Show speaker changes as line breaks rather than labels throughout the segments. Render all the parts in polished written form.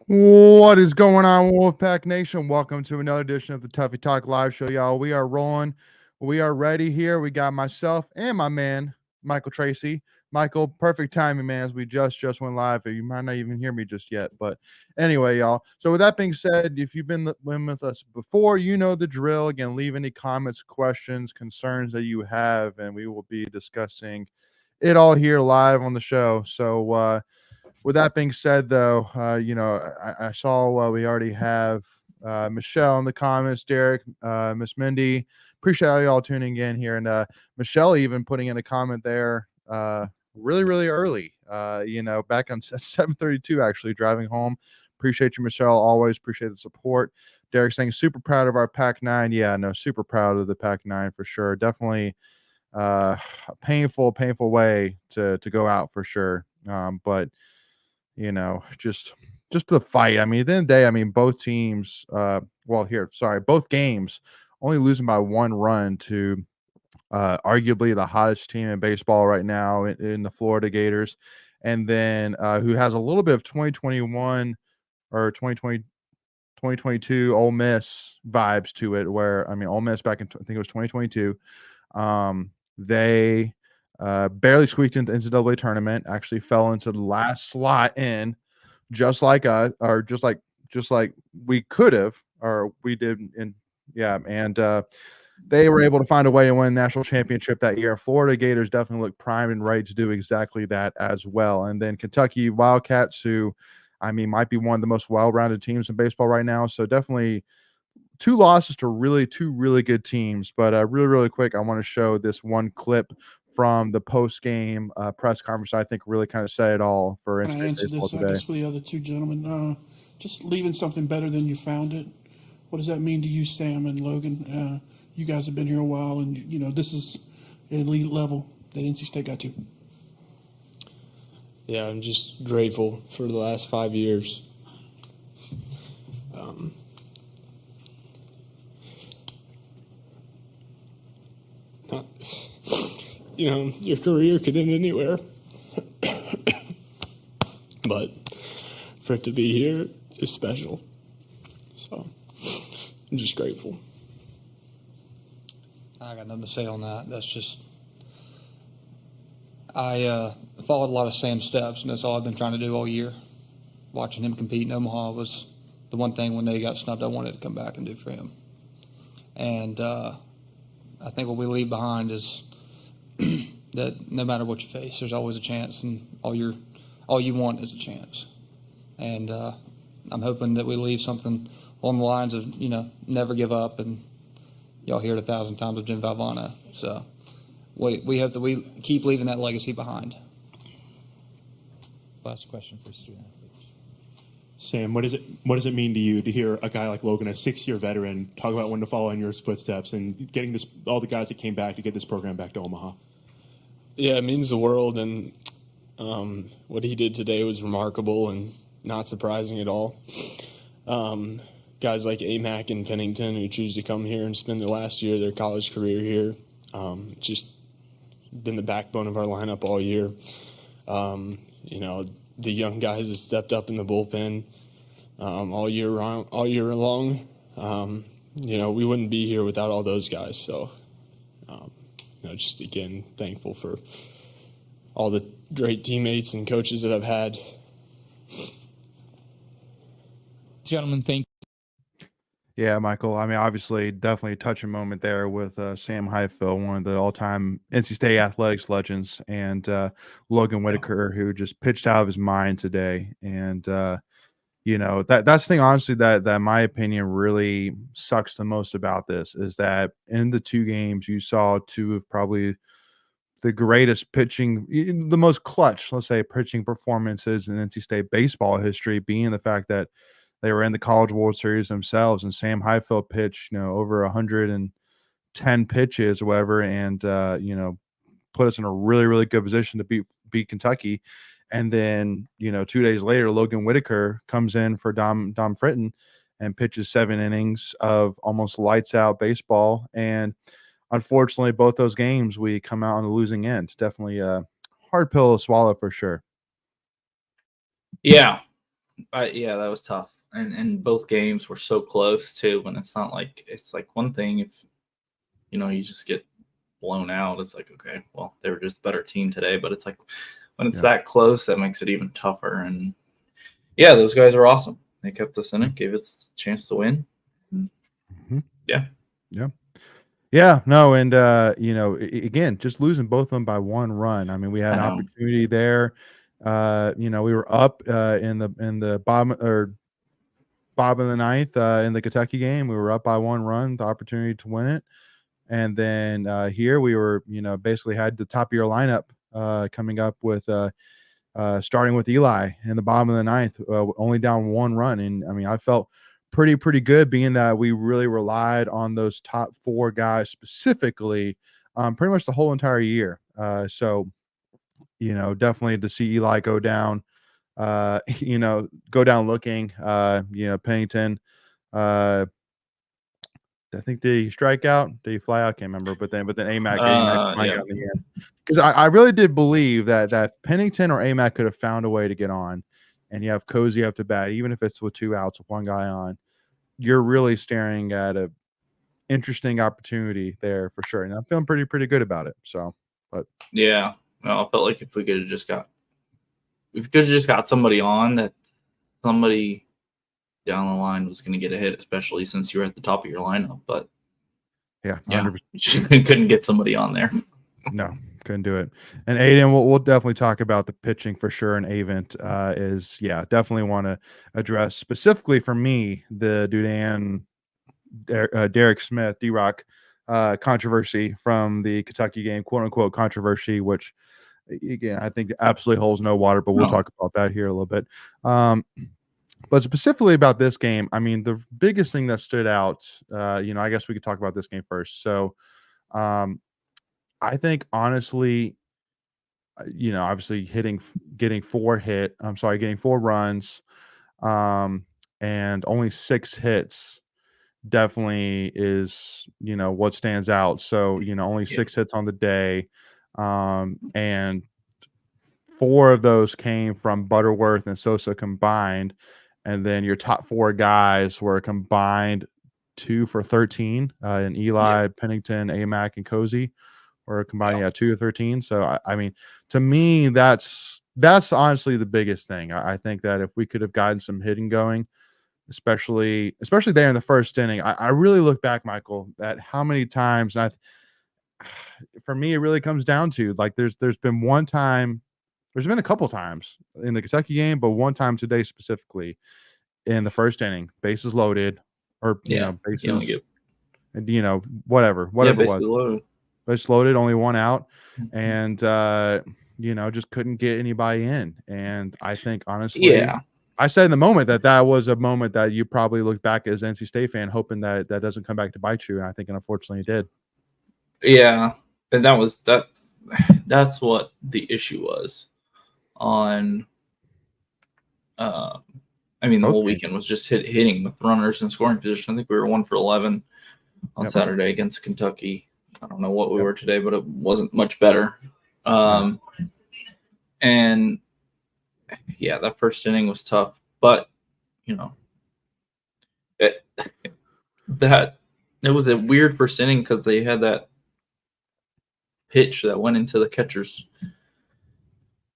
What is going on, Wolfpack Nation? Welcome to another edition of the Tuffy Talk Live Show, y'all. We are rolling. We are ready here. We got myself and my man, Michael Tracy. Michael, perfect timing, man, as we just went live. You might not even hear me just yet. But anyway, y'all. So with that being said, if you've been with us before, you know the drill. Again, leave any comments, questions, concerns that you have, and we will be discussing it all here live on the show. So with that being said, though, I saw we already have Michelle in the comments, Derek, Miss Mindy. Appreciate all y'all tuning in here, and Michelle even putting in a comment there, really early. Back on 7:32, actually driving home. Appreciate you, Michelle. Always appreciate the support. Derek saying super proud of our Pac 9. Yeah, no, super proud of the Pac 9 for sure. Definitely a painful way to go out for sure. But just the fight. I mean, at the end of the day, I mean, both teams, both games only losing by one run to arguably the hottest team in baseball right now in the Florida Gators, and then who has a little bit of 2021 or 2022 Ole Miss vibes to it, where I mean, Ole Miss back in I think it was 2022, they barely squeaked into the NCAA tournament, actually fell into the last slot in, just like us, or just like we could have, or we did in and they were able to find a way to win a national championship that year. Florida Gators definitely look primed and ready to do exactly that as well. And then Kentucky Wildcats, who I mean might be one of the most well-rounded teams in baseball right now. So definitely two losses to two really good teams. But really quick, I want to show this one clip from the post-game press conference. I think really kind of say it all for
Can I
NCAA
answer
baseball
this, I
today.
guess, for the other two gentlemen? Just leaving something better than you found it. What does that mean to you, Sam and Logan? You guys have been here a while, and this is elite level that NC State got to.
Yeah, I'm just grateful for the last 5 years. Not, your career could end anywhere, but for it to be here is special. So I'm just grateful.
I got nothing to say on that. That's just, I followed a lot of Sam's steps, and that's all I've been trying to do all year. Watching him compete in Omaha was the one thing when they got snubbed I wanted to come back and do for him. And I think what we leave behind is that no matter what you face, there's always a chance, and all you want is a chance. And I'm hoping that we leave something on the lines of, never give up, and y'all hear it 1,000 times with Jim Valvano. So we hope that we keep leaving that legacy behind.
Last question for student athletes.
Sam, what does it mean to you to hear a guy like Logan, a 6-year veteran, talk about when to follow in your footsteps and getting all the guys that came back to get this program back to Omaha?
Yeah, it means the world, and what he did today was remarkable and not surprising at all. Guys like AMAC and Pennington who choose to come here and spend the last year of their college career here, just been the backbone of our lineup all year. The young guys that stepped up in the bullpen all year long. We wouldn't be here without all those guys. So, just again, thankful for all the great teammates and coaches that I've had.
Gentlemen, thank you.
Yeah, Michael. I mean, obviously, definitely a touching moment there with Sam Highfield, one of the all-time NC State athletics legends, and Logan Whitaker, who just pitched out of his mind today. And that's the thing, honestly, that in my opinion really sucks the most about this is that in the two games you saw two of probably the greatest pitching, the most clutch, let's say, pitching performances in NC State baseball history, being the fact that they were in the College World Series themselves, and Sam Highfield pitched, over 110 pitches or whatever, and put us in a really good position to beat Kentucky. And then 2 days later, Logan Whitaker comes in for Dom Fritton and pitches 7 innings of almost lights out baseball. And unfortunately, both those games we come out on the losing end. Definitely a hard pill to swallow for sure.
Yeah. Yeah, that was tough. And both games were so close too. When it's not like it's like one thing if you just get blown out. It's like okay, well they were just a better team today. But it's like when it's that close, that makes it even tougher. And yeah, those guys are awesome. They kept us in it, gave us a chance to win. Yeah.
Yeah, no, and again, just losing both of them by one run. I mean, we had an
I know.
opportunity there. We were up in the bottom of the ninth in the Kentucky game. We were up by one run, the opportunity to win it, and then here we were, basically had the top of your lineup coming up with starting with Eli in the bottom of the ninth, only down one run, and I mean, I felt pretty good being that we really relied on those top four guys specifically pretty much the whole entire year. So definitely to see Eli go down, go down looking, Pennington, I think did he strike out? Did he fly out? I can't remember. But then AMAC flying
Yeah.
out in the end. Because I really did believe that Pennington or AMAC could have found a way to get on, and you have Cozy up to bat, even if it's with 2 outs with one guy on. You're really staring at a interesting opportunity there for sure, and I'm feeling pretty good about it. So, but
Yeah. Well, I felt like if we could have just got somebody on, that somebody down the line was going to get a hit, especially since you were at the top of your lineup. But
yeah,
yeah,
100%.
we couldn't get somebody on there.
No, couldn't do it. And Aiden, we'll definitely talk about the pitching for sure. And Avent is definitely want to address specifically for me the Dudan Derek Smith D-Rock controversy from the Kentucky game, quote unquote controversy, which again I think absolutely holds no water, but we'll talk about that here a little bit. But specifically about this game, I mean, the biggest thing that stood out, I guess we could talk about this game first. So, I think honestly, obviously getting 4 runs, and only 6 hits definitely is, what stands out. So, only 6 hits on the day, and 4 of those came from Butterworth and Sosa combined, and then your top 4 guys were combined 2 for 13, and Eli, Pennington, AMAC, and Cozy were combined 2 of 13. So I mean, to me, that's honestly the biggest thing. I think that if we could have gotten some hitting going, especially there in the first inning, I really look back, Michael, at how many times, and for me, it really comes down to like there's been a couple times in the Kentucky game, but one time today specifically in the first inning, bases loaded, or bases, whatever it was.
Loaded.
Bases loaded, only 1 out, and just couldn't get anybody in. And I think honestly, I said in the moment that was a moment that you probably look back as an NC State fan, hoping that doesn't come back to bite you. And I think, unfortunately, it did.
Yeah, and that's what the issue was on. The whole weekend was just hitting with runners in scoring position. I think we were 1 for 11 on Saturday against Kentucky. I don't know what we were today, but it wasn't much better. And that first inning was tough, but it was a weird first inning because they had that pitch that went into the catcher's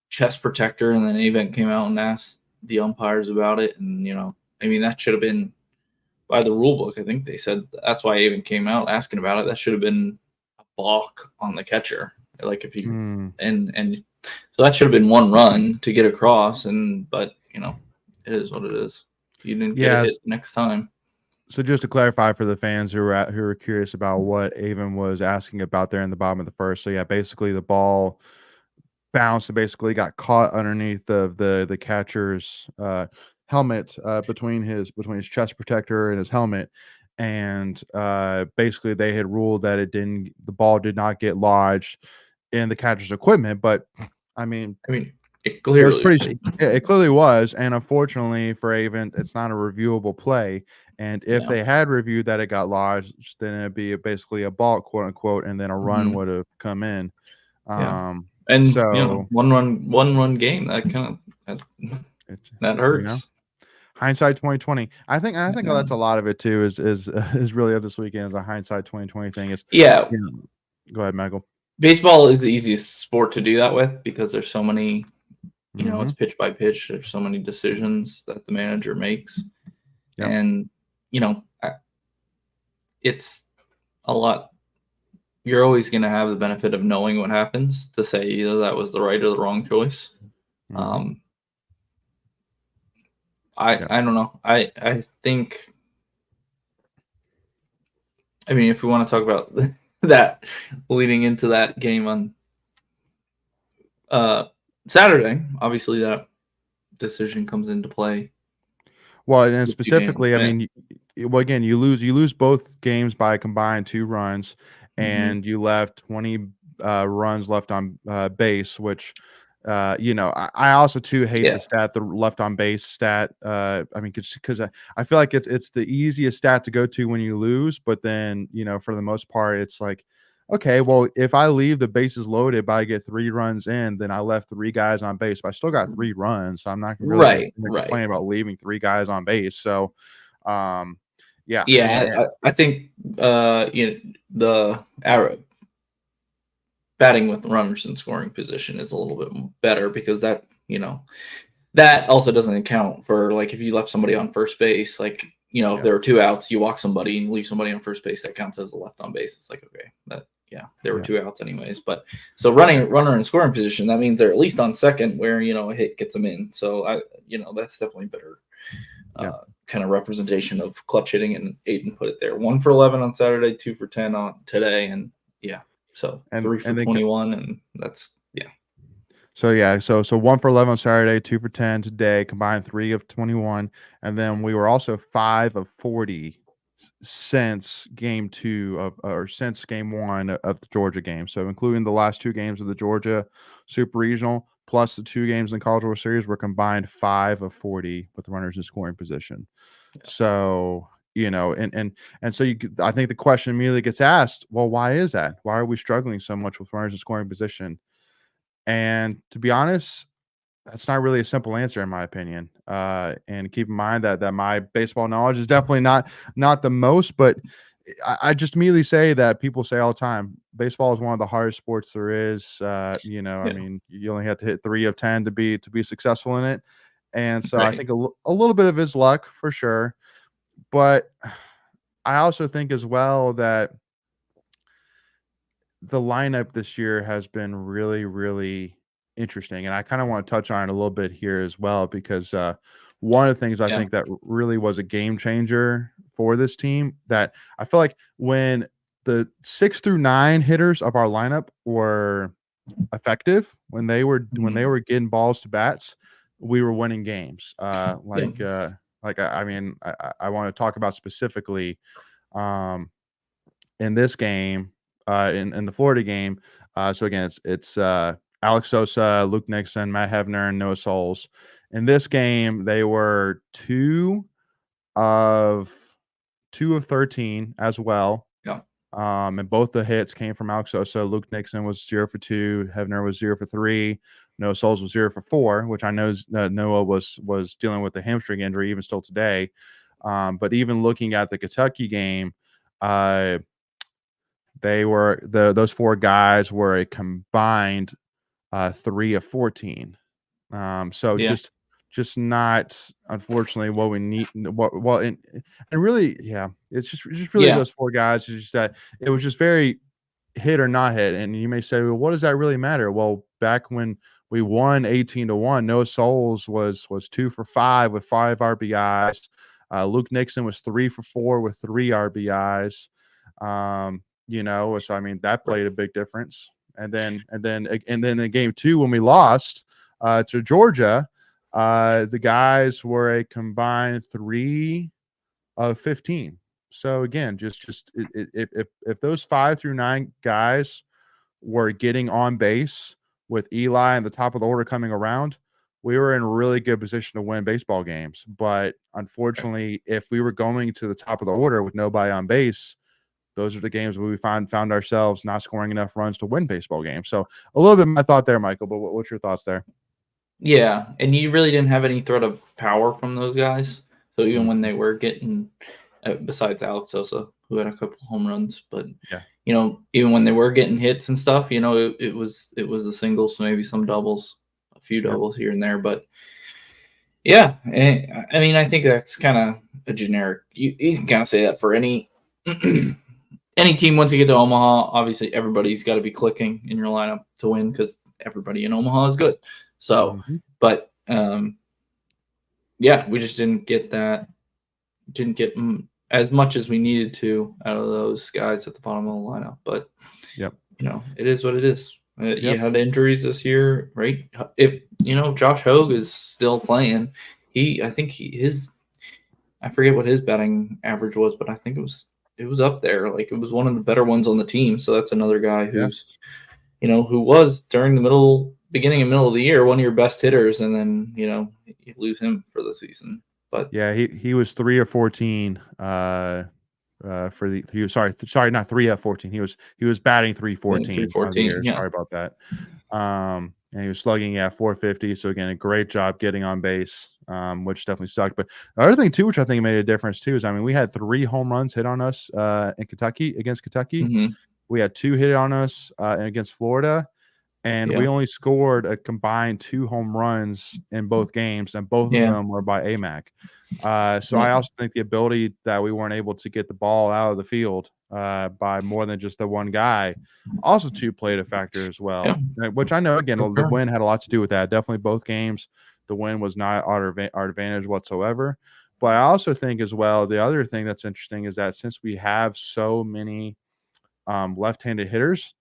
chest protector, and then Avent came out and asked the umpires about it. And that should have been, by the rule book, I think they said that's why Avent came out asking about it. That should have been a balk on the catcher, like if you and so that should have been 1 run to get across. But it is what it is. You didn't get a hit next time.
So just to clarify for the fans who are curious about what Avon was asking about there in the bottom of the first. So basically the ball bounced and basically got caught underneath the catcher's helmet, between his chest protector and his helmet. And basically they had ruled that the ball did not get lodged in the catcher's equipment. But I mean
it clearly
it clearly was. And unfortunately for Avon, it's not a reviewable play. And if they had reviewed that it got lodged, then it'd be basically a balk, quote unquote, and then a run would have come in.
And so one run game, that kind of that hurts.
Hindsight 2020. I think
Yeah.
that's a lot of it too. Is really of this weekend is a hindsight 2020 thing. Is
Yeah,
you know, go ahead, Michael.
baseball is the easiest sport to do that with because there's so many. You know, it's
Mhm.
pitch by pitch. There's so many decisions that the manager makes,
Yep.
and you know, it's a lot. You're always going to have the benefit of knowing what happens to say either that was the right or the wrong choice.
Mhm.
I don't know. I think. I mean, if we want to talk about that leading into that game on Saturday, obviously that decision comes into play.
Well, and
with you being
specifically, I
Smith.
mean, well, again, you lose both games by a combined 2 runs,
Mhm.
and you left 20 runs left on base, which I also too hate
Yeah.
the stat, the left on base stat. I mean, because I feel like it's the easiest stat to go to when you lose, but then for the most part, it's like, okay, well, if I leave the bases loaded, but I get 3 runs in, then I left 3 guys on base, but I still got 3 runs, so I'm not really
Right.
gonna complain about leaving 3 guys on base. So, yeah,
Yeah, I think the batting with runners in scoring position is a little bit better because that that also doesn't account for like if you left somebody on first base, like if there were 2 outs, you walk somebody and leave somebody on first base, that counts as a left on base. It's like okay, there were 2 outs anyways. But so runner in scoring position, that means they're at least on second where a hit gets them in. So that's definitely better. Kind of representation of clutch hitting, and Aiden put it there. 1 for 11 on Saturday, 2 for 10 on today, and so 3 for 21, and that's
So 1 for 11 on Saturday, 2 for 10 today, combined 3 of 21, and then we were also 5 of 40 since game 2 or since game 1 of the Georgia game. So including the last 2 games of the Georgia Super Regional plus the 2 games in the College World Series, were combined 5 of 40 with runners in scoring position. So and so I think the question immediately gets asked, well, why is that? Why are we struggling so much with runners in scoring position? And to be honest, that's not really a simple answer in my opinion. And keep in mind that my baseball knowledge is definitely not the most, but I just immediately say that people say all the time, baseball is one of the hardest sports there is. I mean, you only have to hit 3 of 10 to be successful in it. And so I
right.
think a little bit of his luck for sure. But I also think as well that the lineup this year has been really, really interesting, and I kind of want to touch on it a little bit here as well because one of the things I
Yeah.
think that really was a game changer for this team, that I feel like when the 6 through 9 hitters of our lineup were effective, when they were getting balls to bats, we were winning games. I mean, I want to talk about specifically in this game, in the Florida game. So again, it's Alex Sosa, Luke Nixon, Matt Hefner, and Noah Souls. In this game, they were 2 of 13 as well.
Yeah.
And both the hits came from Alex Sosa. Luke Nixon was 0 for 2. Hefner was 0 for 3. Noah Souls was 0 for 4, which I know Noah was dealing with a hamstring injury even still today. But even looking at the Kentucky game, those 4 guys were a combined 3 of 14. So just not, unfortunately, what we need. And really, it's just really those 4 guys. It's just that it was just very hit or not hit. And you may say, well, what does that really matter? Well, back when we won 18-1, Noah Souls was 2 for 5 with 5 RBIs. Luke Nixon was 3 for 4 with 3 RBIs. So I mean that played a big difference. And then in game 2 when we lost to Georgia, the guys were a combined 3 of 15. So again, just if those 5 through 9 guys were getting on base with Eli and the top of the order coming around, we were in a really good position to win baseball games. But unfortunately, if we were going to the top of the order with nobody on base, those are the games where we found ourselves not scoring enough runs to win baseball games. So a little bit my thought there, Michael, but what's your thoughts there?
Yeah, and you really didn't have any threat of power from those guys. So even when they were getting, besides Alex Sosa, who had a couple home runs, but
Yeah.
you know, even when they were getting hits and stuff, you know, it was the singles, so maybe some doubles, a few doubles here and there, but yeah, I mean, I think that's kind of a generic. You can kind of say that for any any team. Once you get to Omaha, obviously everybody's got to be clicking in your lineup to win because everybody in Omaha is good. So, but yeah, we just didn't get that. Didn't get as much as we needed to out of those guys at the bottom of the lineup. But
Yep.
you know, it is what it is. You had injuries this year, right? If you know Josh Hogue is still playing, I forget what his batting average was, but I think it was up there. Like it was one of the better ones on the team. So that's another guy who's, you know, who was during the beginning and middle of the year one of your best hitters, and then you know you lose him for the season. But
yeah, he was 3 of 14. Sorry, not 3 of 14. He was batting 314 on the year.
yeah.
Sorry about that. And he was slugging at 450. So again, a great job getting on base, which definitely sucked. But the other thing too, which I think made a difference too, is I mean, we had 3 home runs hit on us against Kentucky.
Mm-hmm.
We had 2 hit on us against Florida. And we only scored a combined 2 home runs in both games, and both of them were by AMAC. So I also think the ability that we weren't able to get the ball out of the field by more than just the one guy also played a factor as well, which I know, again, the win had a lot to do with that. Definitely both games, the win was not our advantage whatsoever. But I also think as well, the other thing that's interesting is that since we have so many left-handed hitters,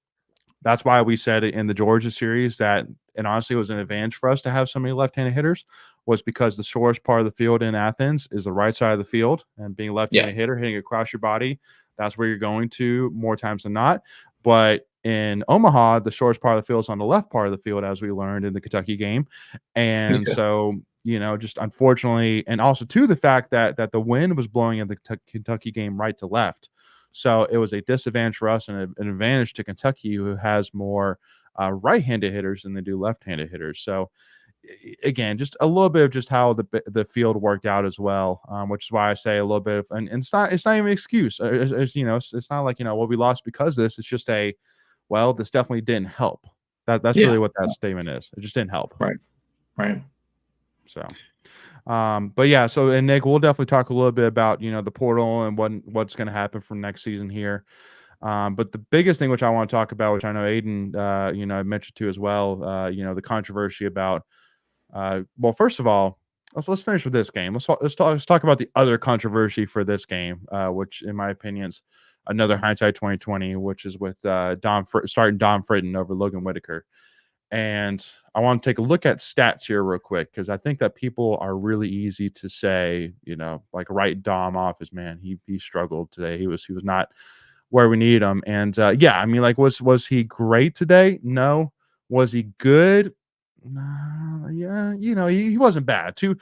that's why we said in the Georgia series that, and honestly, it was an advantage for us to have so many left-handed hitters, was because the shortest part of the field in Athens is the right side of the field, and being a left-handed hitter hitting across your body, that's where you're going to more times than not. But in Omaha, the shortest part of the field is on the left part of the field, as we learned in the Kentucky game. And so, you know, just unfortunately, and also to the fact that the wind was blowing in the Kentucky game right to left. So it was a disadvantage for us and an advantage to Kentucky, who has more right-handed hitters than they do left-handed hitters. So again, just a little bit of just how the field worked out as well, which is why I say a little bit of, and it's not even an excuse. You know, it's not like, you know, well, we lost because of this. It's just well, this definitely didn't help. That's really what that statement is. It just didn't help.
Right.
So. But yeah, so, and Nick, we'll definitely talk a little bit about, you know, the portal and what's going to happen for next season here. But the biggest thing which I want to talk about, which I know Aiden, you know, I mentioned too as well, you know, the controversy about, well, first of all, let's finish with this game. Let's talk about the other controversy for this game, which in my opinion is another hindsight 2020, which is with starting Dom Fritton over Logan Whitaker. And I want to take a look at stats here real quick, because I think that people are really easy to say, you know, like write Dom off as, man, he struggled today. He was not where we need him. And yeah, I mean, like, was he great today? No. Was he good? Yeah, you know, he wasn't bad. Two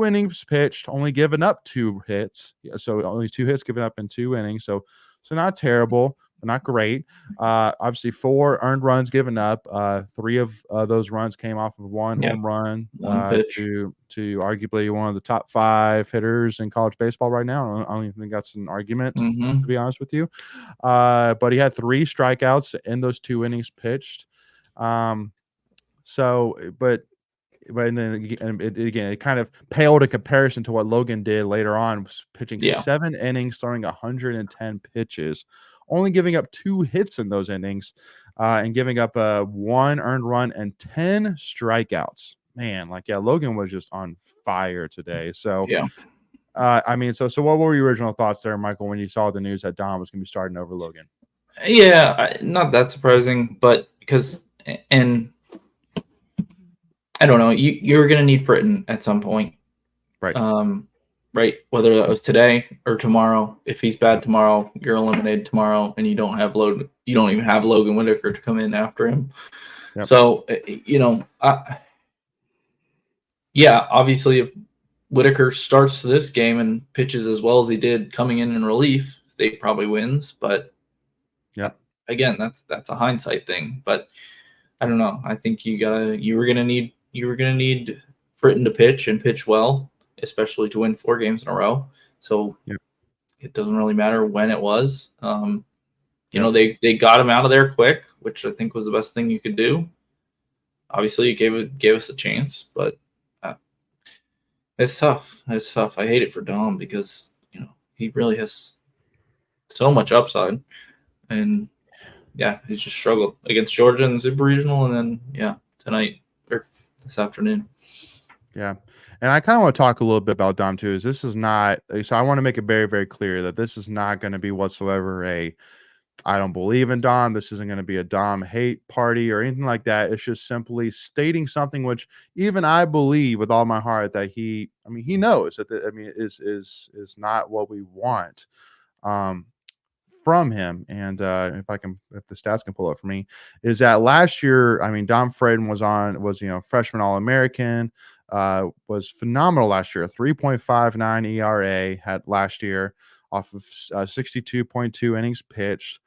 innings pitched, only given up 2 hits. So only 2 hits given up in 2 innings. So not terrible. Not great. Obviously, 4 earned runs given up. 3 of those runs came off of 1 home run to arguably one of the top 5 hitters in college baseball right now. I don't even think that's an argument, to be honest with you. But he had 3 strikeouts in those 2 innings pitched. But then it kind of paled in comparison to what Logan did later on, was pitching 7 innings, throwing 110 pitches, only giving up 2 hits in those innings, and giving up 1 earned run and 10 strikeouts. Man, like, yeah, Logan was just on fire today. So, I mean, so what were your original thoughts there, Michael, when you saw the news that Dom was going to be starting over Logan?
Yeah, not that surprising, but because, and I don't know, you're going to need Fritton at some point.
Right.
Right. Whether that was today or tomorrow. If he's bad tomorrow, you're eliminated tomorrow, and you don't even have Logan Whitaker to come in after him. Yep. So, you know, yeah, obviously if Whitaker starts this game and pitches as well as he did coming in relief, State probably wins. But
yeah,
again, that's a hindsight thing. But I don't know. I think you were gonna need Fritton to pitch and pitch well. especially to win 4 games in a row. So
Yep.
it doesn't really matter when it was. You know, they got him out of there quick, which I think was the best thing you could do. Obviously, it gave us a chance, but it's tough. It's tough. I hate it for Dom because, you know, he really has so much upside. And yeah, he's just struggled against Georgia in the Super Regional, and then tonight or this afternoon.
Yeah. And I kind of want to talk a little bit about Dom too. This is not, so I want to make it very, very clear that this is not going to be whatsoever I don't believe in Dom. This isn't going to be a Dom hate party or anything like that. It's just simply stating something which even I believe with all my heart that he knows that is not what we want from him. And if the stats can pull up for me, is that last year, Dom Fraden was freshman All-American, was phenomenal last year. 3.59 ERA had last year off of 62.2 innings pitched.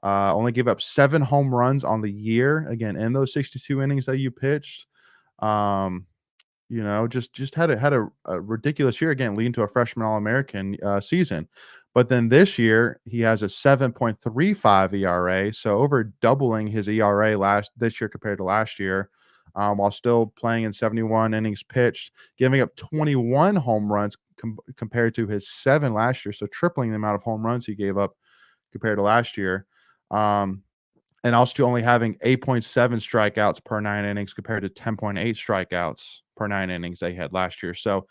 Only gave up 7 home runs on the year. Again, in those 62 innings that you pitched, just had a ridiculous year again, leading to a freshman All-American season. But then this year he has a 7.35 ERA, so over doubling his ERA this year compared to last year, while still playing in 71 innings pitched, giving up 21 home runs compared to his 7 last year, so tripling the amount of home runs he gave up compared to last year. And also only having 8.7 strikeouts per 9 innings compared to 10.8 strikeouts per 9 innings they had last year. So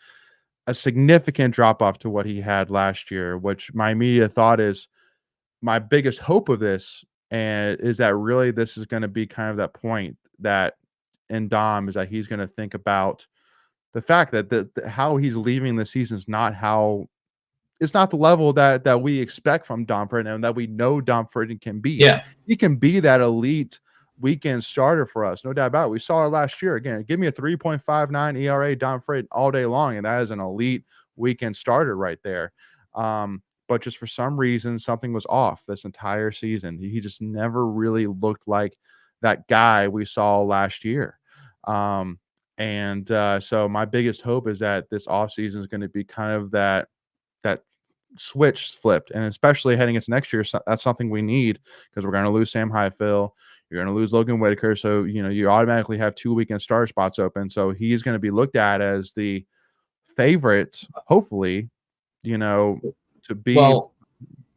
a significant drop off to what he had last year, which my immediate thought is my biggest hope of this and is that really this is going to be kind of that point that in Dom is that he's going to think about the fact that how he's leaving the season is not how it's not the level that we expect from Dom Fraden and that we know Dom Fraden can be.
Yeah.
He can be that elite weekend starter for us, no doubt about it. We saw it last year. Again, give me a 3.59 ERA Dom Fraden all day long, and that is an elite weekend starter right there. But just for some reason, something was off this entire season. He just never really looked like that guy we saw last year. So my biggest hope is that this offseason is going to be kind of that switch flipped, and especially heading into next year, that's something we need because we're going to lose Sam Highfill. You're going to lose Logan Whitaker, so you automatically have 2 weekend starter spots open. So he's going to be looked at as the favorite, hopefully, to be.
Well,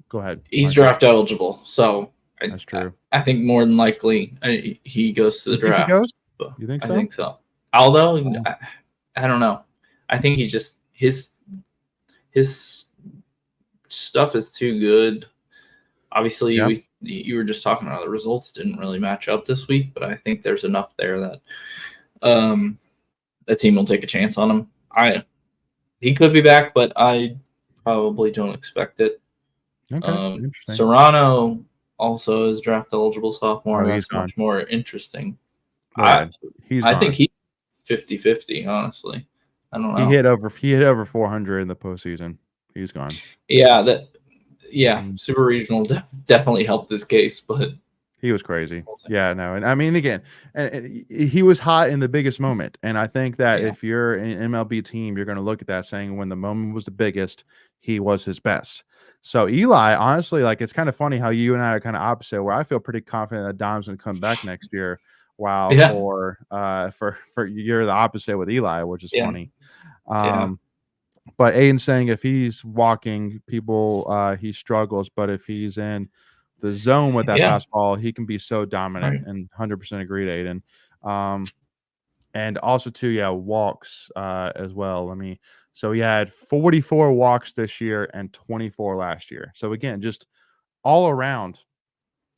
go ahead.
He's draft eligible, so
that's true.
I think more than likely he goes to the draft.
He goes? You think so?
I think so. Although I don't know. I think he just his stuff is too good. Obviously, you were just talking about the results didn't really match up this week, but I think there's enough there that the team will take a chance on him. He could be back, but I probably don't expect it.
Okay,
Serrano also is draft eligible sophomore.
That's
much more interesting.
I
think he's 50-50, honestly. I don't know.
He hit over 400 in the postseason. He's gone.
Yeah, Super Regional definitely helped this case, but
he was crazy. Yeah, no, and again, and he was hot in the biggest moment, and I think that if you're an MLB team, you're going to look at that saying when the moment was the biggest, he was his best. So Eli, honestly, it's kind of funny how you and I are kind of opposite. Where I feel pretty confident that Dom's going to come back next year, while for you're the opposite with Eli, which is funny. But Aiden's saying if he's walking people, he struggles. But if he's in the zone with that fastball, he can be so dominant. And 100% agreed, Aiden. And also too, walks as well. So he had 44 walks this year and 24 last year. So again, just all around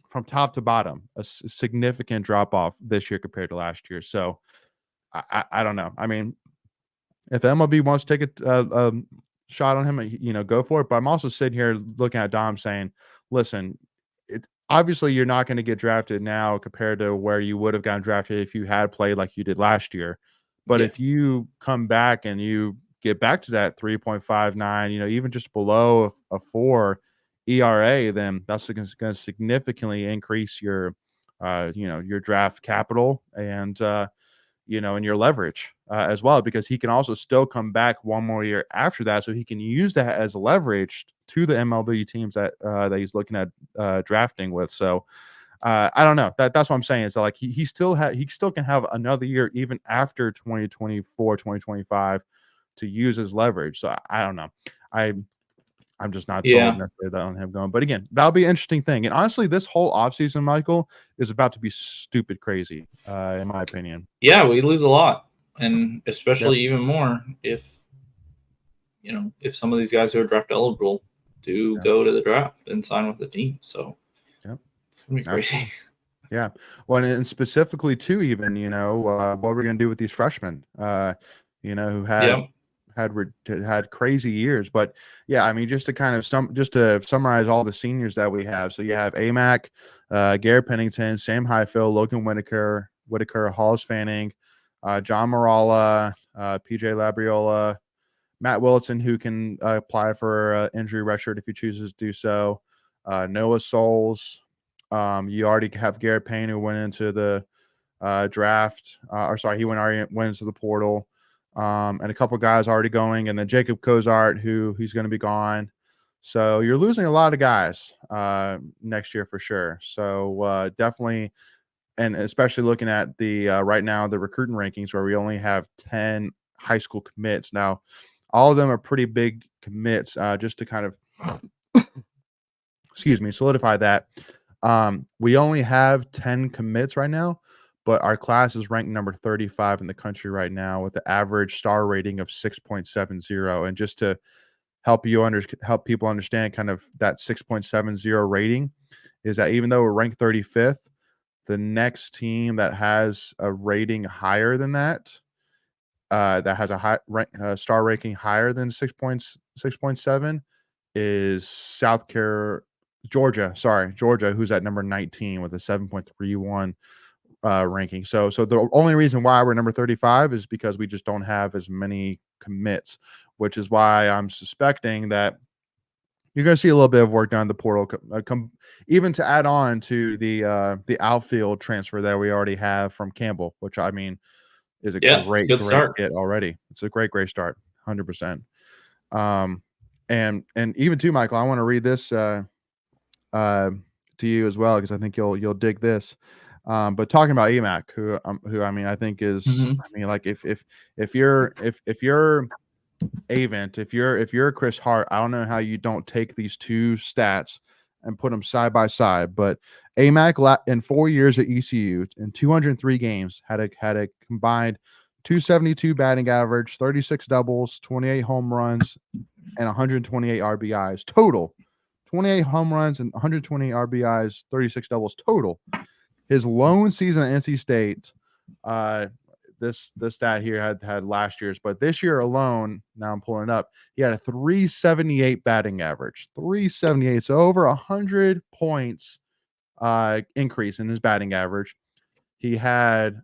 from top to bottom, a significant drop off this year compared to last year. So I don't know. If MLB wants to take a shot on him, go for it. But I'm also sitting here looking at Dom saying, listen, obviously you're not going to get drafted now compared to where you would have gotten drafted if you had played like you did last year. But if you come back and you get back to that 3.59, even just below a 4 ERA, then that's going to significantly increase your, your draft capital. And, in your leverage as well, because he can also still come back one more year after that, so he can use that as leverage to the MLB teams that he's looking at drafting with. So I don't know. That's what I'm saying. Is that, like, he still can have another year even after 2024, 2025 to use as leverage. So I don't know. I'm just not sold necessarily on him going. But again, that'll be an interesting thing. And honestly, this whole offseason, Michael, is about to be stupid crazy, in my opinion.
Yeah, we lose a lot. And especially even more if some of these guys who are draft eligible do go to the draft and sign with the team. So it's going to be crazy.
Yeah. Well, and specifically too, even, what we're going to do with these freshmen, who had crazy years. But yeah, I mean, just to summarize all the seniors that we have. So you have Amac, Garrett Pennington, Sam Highfield, Logan Whitaker, Halls Fanning, John Morala, PJ Labriola, Matt Wilson, who can apply for injury redshirt if he chooses to do so, Noah Souls. You already have Garrett Payne, who went into the draft, he went into the portal, and a couple guys already going, and then Jacob Cozart, he's going to be gone. So you're losing a lot of guys next year for sure. So definitely, and especially looking at the right now the recruiting rankings, where we only have 10 high school commits. Now, all of them are pretty big commits. Just to kind of solidify that. We only have 10 commits right now, but our class is ranked number 35 in the country right now with the average star rating of 6.70. And just to help people understand kind of that 6.70 rating is that even though we're ranked 35th, the next team that has a rating higher than that, that has a high star ranking higher than 6.7 is Georgia, who's at number 19 with a 7.31 ranking. So the only reason why we're number 35 is because we just don't have as many commits, which is why I'm suspecting that you're going to see a little bit of work done in the portal, even to add on to the outfield transfer that we already have from Campbell, which I mean is a great
start.
Get already. It's a great start, 100%. And even too, Michael, I want to read this to you as well, because I think you'll dig this. But talking about Amac, who I mean, I think is, I mean, like if you're Avent, if you're Chris Hart, I don't know how you don't take these two stats and put them side by side. But Amac in 4 years at ECU in 203 games had a combined 272 batting average, 36 doubles, 28 home runs, and 128 RBIs total. 28 home runs and 128 RBIs, 36 doubles total. His lone season at NC State, this stat here had last year's, but this year alone, now I'm pulling it up, he had a 378 batting average. 378, so over 100 points increase in his batting average. He had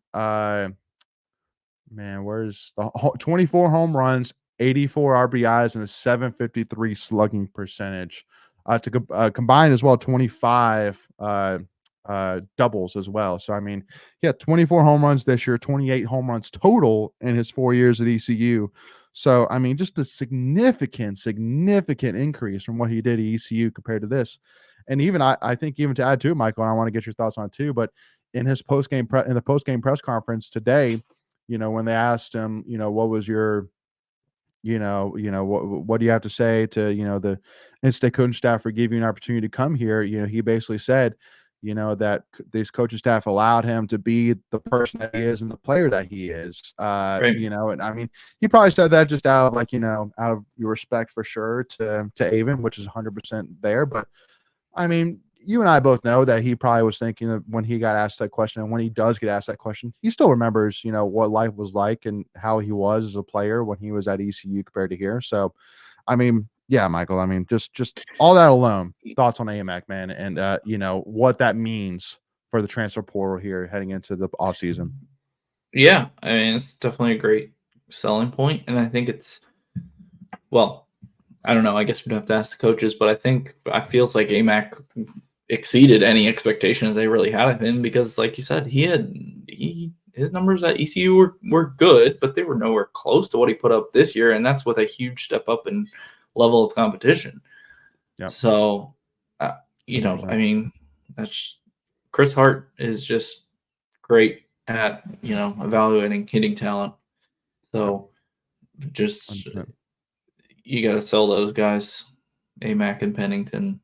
where's the 24 home runs, 84 RBIs, and a 753 slugging percentage. To combine as well, 25 doubles as well. So I mean, 24 home runs this year, 28 home runs total in his 4 years at ECU. So I mean, just a significant increase from what he did at ECU compared to this. And even I think even to add to it, Michael, and I want to get your thoughts on it too, but in his post-game press conference today, when they asked him, what was your what do you have to say to the in-state coaching staff for giving you an opportunity to come here? He basically said that this coaching staff allowed him to be the person that he is and the player that he is.
Right.
And I mean, he probably said that just out of out of your respect for sure to Avon, which is 100% there. But I mean, you and I both know that he probably was thinking of when he got asked that question, and when he does get asked that question, he still remembers, what life was like and how he was as a player when he was at ECU compared to here. So, I mean, yeah, Michael, I mean, just all that alone, thoughts on Amac, man, and what that means for the transfer portal here heading into the offseason.
Yeah, I mean, it's definitely a great selling point, and I think it's, well, I don't know, I guess we'd have to ask the coaches, but I feels like Amac exceeded any expectations they really had of him, because like you said, he his numbers at ECU were good, but they were nowhere close to what he put up this year, and that's with a huge step up in level of competition.
Yep.
So, you know,
100%.
I mean, that's Chris Hart is just great at, you know, evaluating hitting talent. So, just
100%.
you got to sell those guys, Amac and Pennington,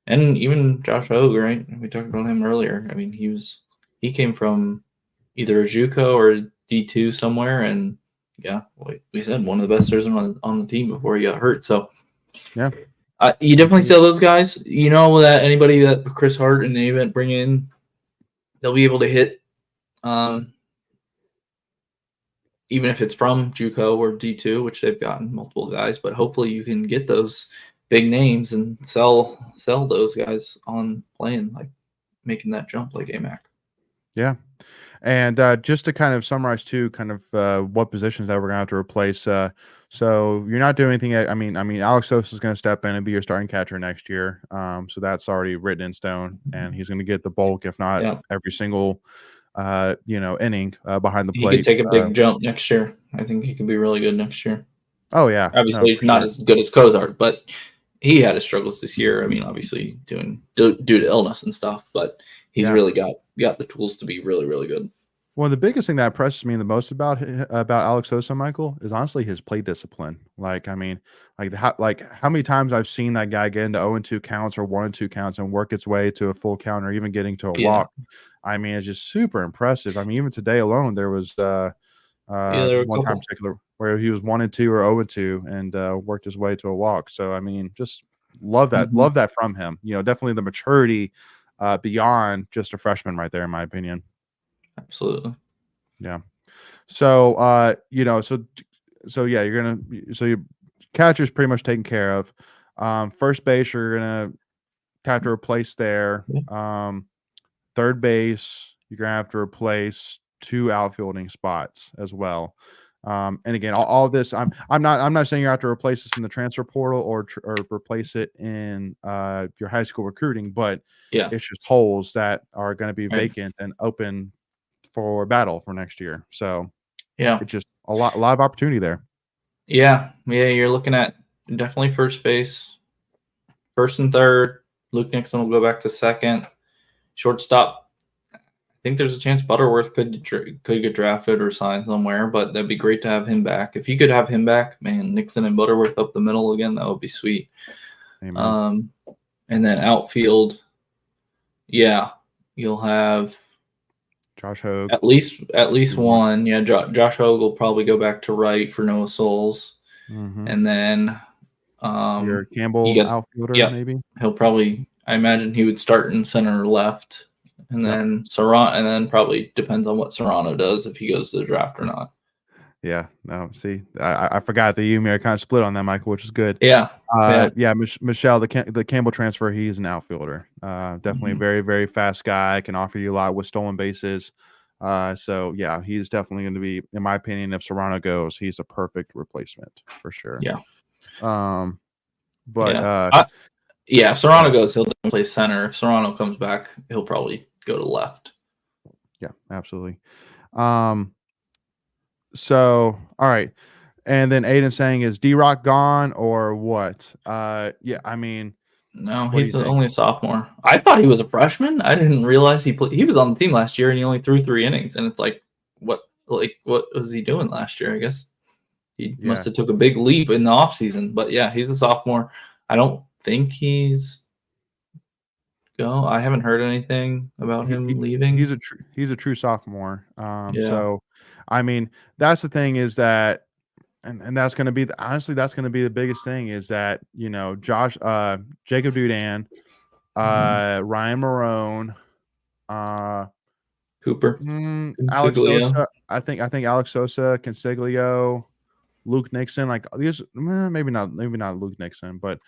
and even Josh Hogue, right? We talked about him earlier. I mean, he came from either a JUCO or D2 somewhere, and yeah, we said one of the best hitters on the team before he got hurt. So
Yeah.
you definitely sell those guys. You know that anybody that Chris Hart and the event bring in, they'll be able to hit, even if it's from JUCO or D2, which they've gotten multiple guys. But hopefully you can get those big names and sell those guys on playing, like making that jump like AMAC.
Yeah. And just to kind of summarize too, kind of what positions that we're going to have to replace. So you're not doing anything. I mean, Alex Sosa is going to step in and be your starting catcher next year. So that's already written in stone, and he's going to get the bulk, if not every single, inning behind the plate.
He could take a big jump next year. I think he could be really good next year.
Oh yeah,
obviously not as good as Cozart, but he had his struggles this year. I mean, obviously due to illness and stuff, but he's really got the tools to be really, really good.
Well, the biggest thing that impresses me the most about Alex Sosa, Michael, is honestly his play discipline. Like, I mean, how many times I've seen that guy get into 0-2 counts or 1-2 counts and work its way to a full count or even getting to a walk. I mean, it's just super impressive. I mean, even today alone, there was one time in particular where he was 1-2 or 0-2 and worked his way to a walk. So, I mean, just love that from him. You know, definitely the maturity beyond just a freshman right there, in my opinion.
Absolutely.
Yeah. So, your catcher's pretty much taken care of. First base, you're going to have to replace there. Third base, you're going to have to replace 2 outfielding spots as well. And again, all this, I'm not saying you have to replace this in the transfer portal or replace it in your high school recruiting, but it's just holes that are going to be vacant and open for battle for next year. So it's just a lot of opportunity there. Yeah,
you're looking at definitely first base, first and third. Luke Nixon will go back to second. Shortstop, I think there's a chance Butterworth could get drafted or signed somewhere, but that'd be great to have him back. If you could have him back, man, Nixon and Butterworth up the middle again, that would be sweet.
Amen.
And then outfield, you'll have
Josh Hogue.
At least one. Yeah, Josh Hogue will probably go back to right for Noah Souls. And then
your Campbell outfielder, maybe?
He'll probably, I imagine he would start in center or left. And then Serrano, and then probably depends on what Serrano does if he goes to the draft or not.
Yeah, no, see, I forgot that you and me are kind of split on that, Michael, which is good. Michelle, the Campbell transfer, he's an outfielder. Definitely a very, very fast guy, can offer you a lot with stolen bases. So yeah, he's definitely going to be, in my opinion, if Serrano goes, he's a perfect replacement for sure.
Yeah.
If
Serrano goes, he'll definitely play center. If Serrano comes back, he'll probably go to left.
Yeah, absolutely. So, all right. And then Aiden saying, is D-Rock gone or what? I mean,
no, he's only a sophomore. I thought he was a freshman. I didn't realize he was on the team last year and he only threw 3 innings. And it's like, what was he doing last year? I guess he must have took a big leap in the offseason. But yeah, he's a sophomore. I don't think he's go. I haven't heard anything about him leaving.
He's a true sophomore. So I mean, that's the thing is that, and that's going to be that's going to be the biggest thing is that, you know, Jacob Dudan, Ryan Marone,
Cooper,
Alex Sosa. I think Alex Sosa, Consiglio, Luke Nixon, like these, maybe not Luke Nixon, but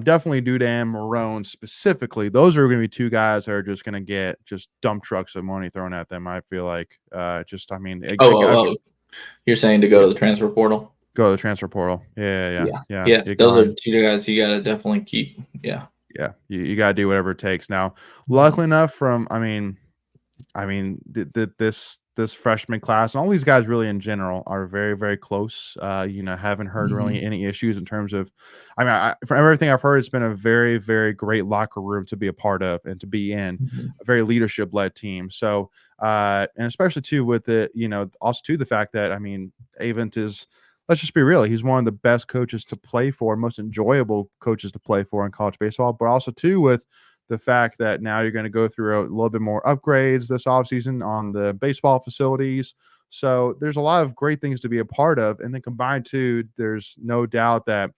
definitely Dudan, Marone specifically. Those are going to be 2 guys that are just going to get just dump trucks of money thrown at them. I feel like
you're saying to go to the transfer portal?
Go to the transfer portal. Yeah.
Those are 2 guys you got to definitely keep. Yeah.
You got to do whatever it takes. Now, luckily enough, I mean, this freshman class and all these guys really in general are very, very close. Haven't heard really any issues in terms of, I mean, from everything I've heard, it's been a very, very great locker room to be a part of and to be in, a very leadership led team. So, and especially too with the, also too the fact that, I mean, Avent is, let's just be real, he's one of the best coaches to play for, most enjoyable coaches to play for in college baseball, but also too with the fact that now you're going to go through a little bit more upgrades this offseason on the baseball facilities. So there's a lot of great things to be a part of. And then combined to, there's no doubt that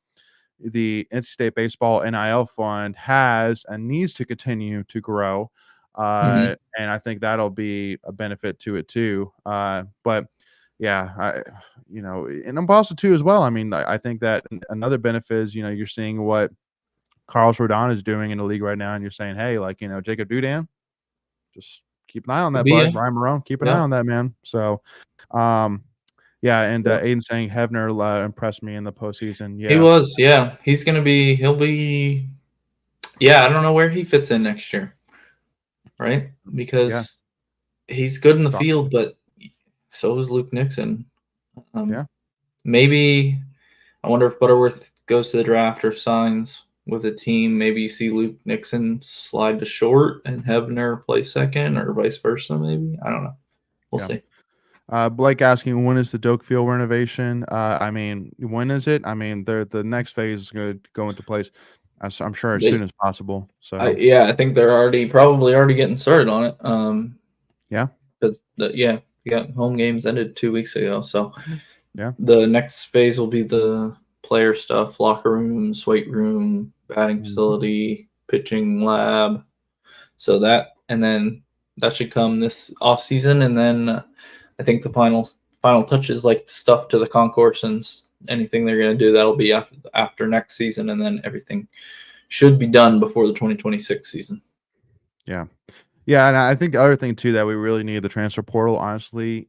the NC State Baseball NIL fund has and needs to continue to grow. And I think that'll be a benefit to it too. But yeah, and also too as well. I mean, I think that another benefit is, you're seeing what Carlos Rodon is doing in the league right now, and you're saying, hey, like, Jacob Dudan, just keep an eye on that, bud. Ryan Marone, keep an eye on that, man. So, yeah, and Aiden saying Hebner impressed me in the postseason. Yeah,
he was. Yeah, he'll be. Yeah, I don't know where he fits in next year, right? Because he's good in the field, but so is Luke Nixon. Maybe I wonder if Butterworth goes to the draft or signs with a team. Maybe you see Luke Nixon slide to short and Hebner play second, or vice versa. Maybe, I don't know. We'll see.
Blake asking, when is the Doak Field renovation? I mean, when is it? I mean, the next phase is going to go into place. I'm sure as soon as possible. So
I think they're probably already getting started on it. Because you got home games ended 2 weeks ago. So the next phase will be the player stuff, locker rooms, weight room, batting facility, pitching lab. So and then that should come this off season, and then I think the final touches, like stuff to the concourse and anything they're going to do, that'll be after next season, and then everything should be done before the 2026 season.
Yeah, and I think the other thing too that we really need the transfer portal, honestly,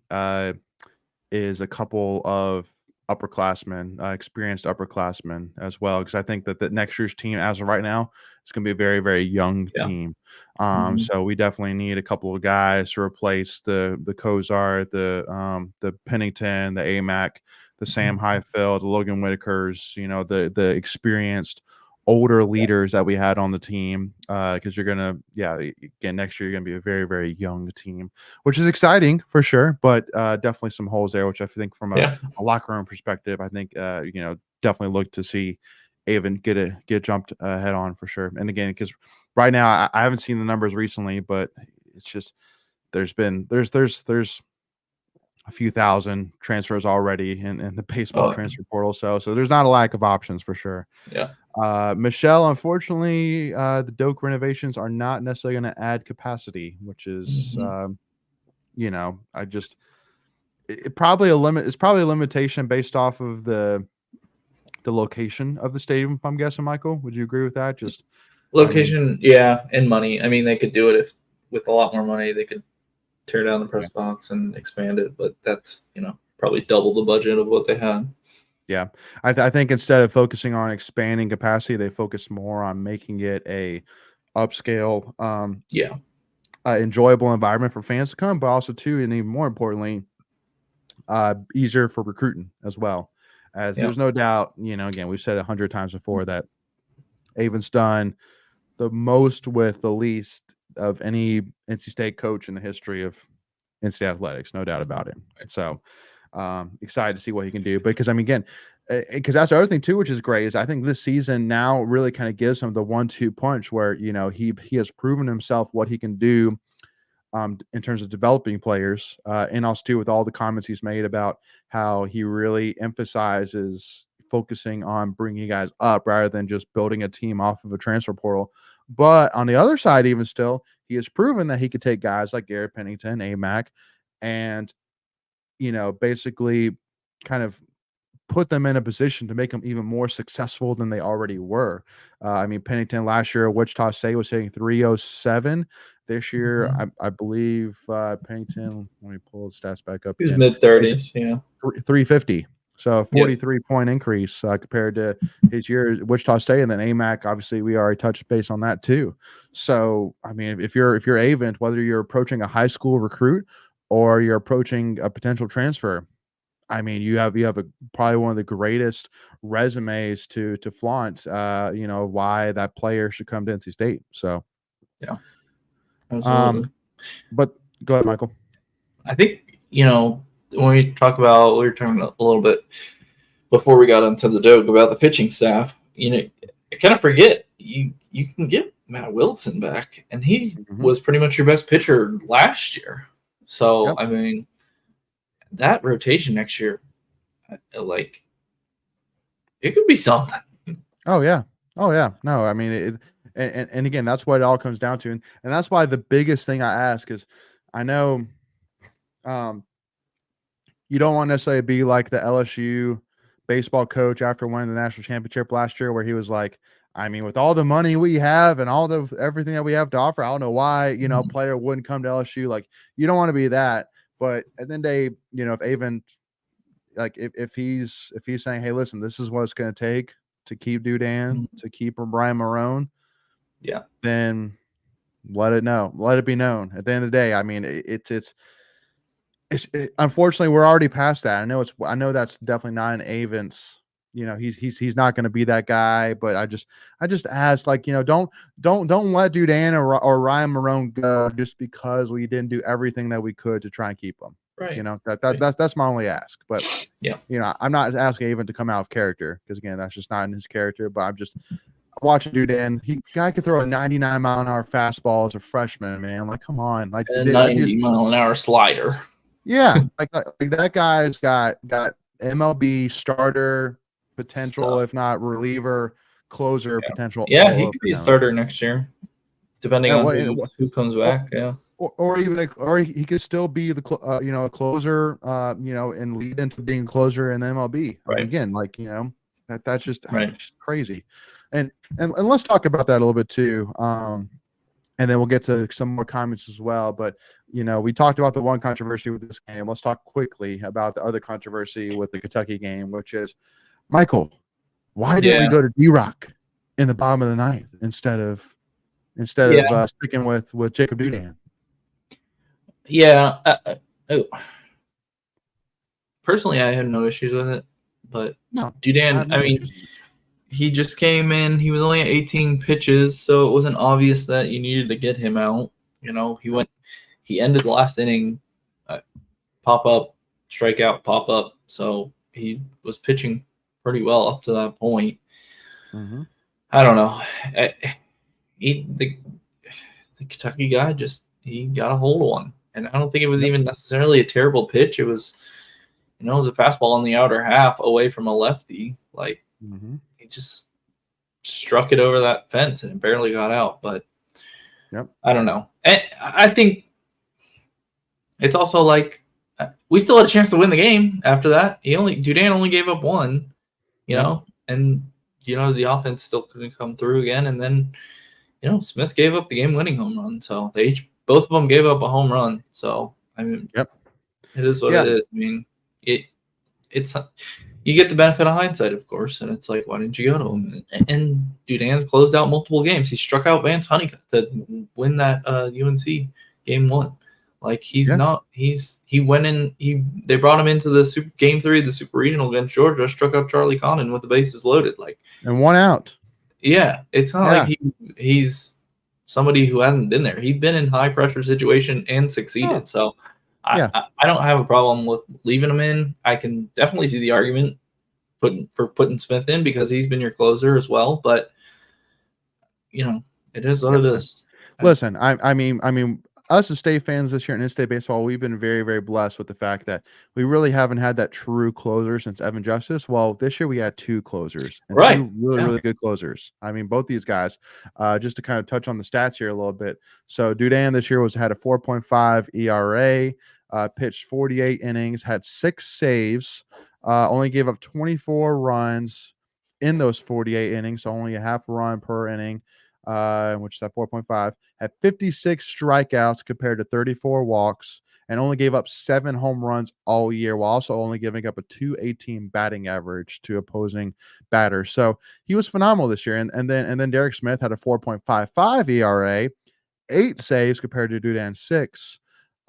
is a couple of upperclassmen, experienced upperclassmen as well, because I think that the next year's team, as of right now, is going to be a very, very young team. So we definitely need a couple of guys to replace the Kozar, the Pennington, the AMAC, the Sam Highfield, the Logan Whitakers, the experienced older leaders that we had on the team, because you're gonna, again, next year you're gonna be a very, very young team, which is exciting for sure, but definitely some holes there, which I think from a locker room perspective, I think definitely look to see Avon get jumped head on for sure. And again, because right now I haven't seen the numbers recently, but it's just there's a few thousand transfers already in the baseball transfer portal, so there's not a lack of options for sure. Michelle, unfortunately, the Doak renovations are not necessarily going to add capacity, which is it's probably a limitation based off of the location of the stadium, I'm guessing. Michael, would you agree with that? Just
location, and money. I mean, they could do it if with a lot more money they could tear down the press box and expand it, but that's probably double the budget of what they had.
I think instead of focusing on expanding capacity, they focus more on making it a upscale, enjoyable environment for fans to come, but also too, and even more importantly, easier for recruiting as well. As there's no doubt, again, we've said 100 times before that Avon's done the most with the least of any NC State coach in the history of NC State athletics, no doubt about it. So excited to see what he can do. Because I mean, again, because that's the other thing too, which is great, is I think this season now really kind of gives him the 1-2 punch where he has proven himself what he can do in terms of developing players, and also too with all the comments he's made about how he really emphasizes focusing on bringing guys up rather than just building a team off of a transfer portal. But on the other side, even still, he has proven that he could take guys like Garrett Pennington, AMAC, and basically kind of put them in a position to make them even more successful than they already were. I mean, Pennington last year at Wichita State was hitting 307. This year, I believe Pennington, let me pull the stats back up.
He was mid-30s,
350. So 43-point increase compared to his year at Wichita State, and then AMAC. Obviously, we already touched base on that too. So I mean, if you're Avent, whether you're approaching a high school recruit or you're approaching a potential transfer, I mean, you have probably one of the greatest resumes to flaunt. Why that player should come to NC State. So
Yeah, absolutely.
But go ahead, Michael.
I think, when we were talking a little bit before we got into the joke about the pitching staff, I kind of forget you can get Matt Wilson back, and he was pretty much your best pitcher last year. So, I mean, that rotation next year, like, it could be something.
Oh, yeah. No, I mean, and again, that's what it all comes down to. And that's why the biggest thing I ask is, I know you don't want to necessarily be like the LSU baseball coach after winning the national championship last year, where he was like, I mean, with all the money we have and all the everything that we have to offer, I don't know why, player wouldn't come to LSU. Like, you don't want to be that. But at the end of the day, if Avent, like if he's saying, hey, listen, this is what it's going to take to keep Dudan, to keep Brian Marone, then let it be known. At the end of the day, I mean, it's unfortunately we're already past that. I know that's definitely not an Avent's. He's not going to be that guy. But I just ask, like, don't let Dudan or Ryan Marone go just because we didn't do everything that we could to try and keep them.
Right.
That's my only ask. But I'm not asking Avent to come out of character, because again, that's just not in his character. But I'm just watching Dudan. Guy could throw a 99-mile-an-hour fastball as a freshman, man. Like, come on, like
a 90-mile-an-hour slider.
Yeah, like that guy's got MLB starter potential, if not reliever, closer potential.
Yeah, he could be a starter next year, depending on who comes back.
Or he could still be the a closer, and lead into being a closer in MLB.
Right.
Again, like, that's just crazy. And let's talk about that a little bit too. And then we'll get to some more comments as well. But, we talked about the one controversy with this game. Let's talk quickly about the other controversy with the Kentucky game, which is, Michael, why didn't we go to D-Rock in the bottom of the ninth instead of sticking with Jacob Dudan?
Yeah. Personally, I had no issues with it. But
no,
Dudan, I mean, he just came in. He was only at 18 pitches, so it wasn't obvious that you needed to get him out. He ended the last inning, pop up, strikeout, pop up. So he was pitching pretty well up to that point.
Mm-hmm.
I don't know. The Kentucky guy he got a hold of one, and I don't think it was even necessarily a terrible pitch. It was, it was a fastball on the outer half away from a lefty. Like, he just struck it over that fence and it barely got out. But I don't know. And I think it's also like, we still had a chance to win the game after that. Dudan only gave up one, and the offense still couldn't come through again. And then, Smith gave up the game-winning home run. So both of them gave up a home run. So I mean, it is what it is. I mean, it's you get the benefit of hindsight, of course, and it's like, why didn't you go to him? And Dudan's closed out multiple games. He struck out Vance Honeycutt to win that UNC game 1. Like, he went in. They brought him into the game 3 of the Super Regional against Georgia. Struck out Charlie Condon with the bases loaded. Like,
and 1 out.
Yeah, it's not like he's somebody who hasn't been there. He's been in high pressure situation and succeeded. So I don't have a problem with leaving him in. I can definitely see the argument for putting Smith in because he's been your closer as well. But it is what it is.
Listen, I mean, us as State fans this year in in-state baseball, we've been very, very blessed with the fact that we really haven't had that true closer since Evan Justice. Well, this year we had 2 closers, and 2 really good closers. I mean, both these guys. Just to kind of touch on the stats here a little bit. So Dudan this year had a 4.5 ERA, pitched 48 innings, had 6 saves, only gave up 24 runs in those 48 innings, so only a half run per inning. Which is at 4.5, had 56 strikeouts compared to 34 walks, and only gave up 7 home runs all year, while also only giving up a 218 batting average to opposing batters. So he was phenomenal this year. And then Derek Smith had a 4.55 ERA, 8 saves compared to Dudan's 6.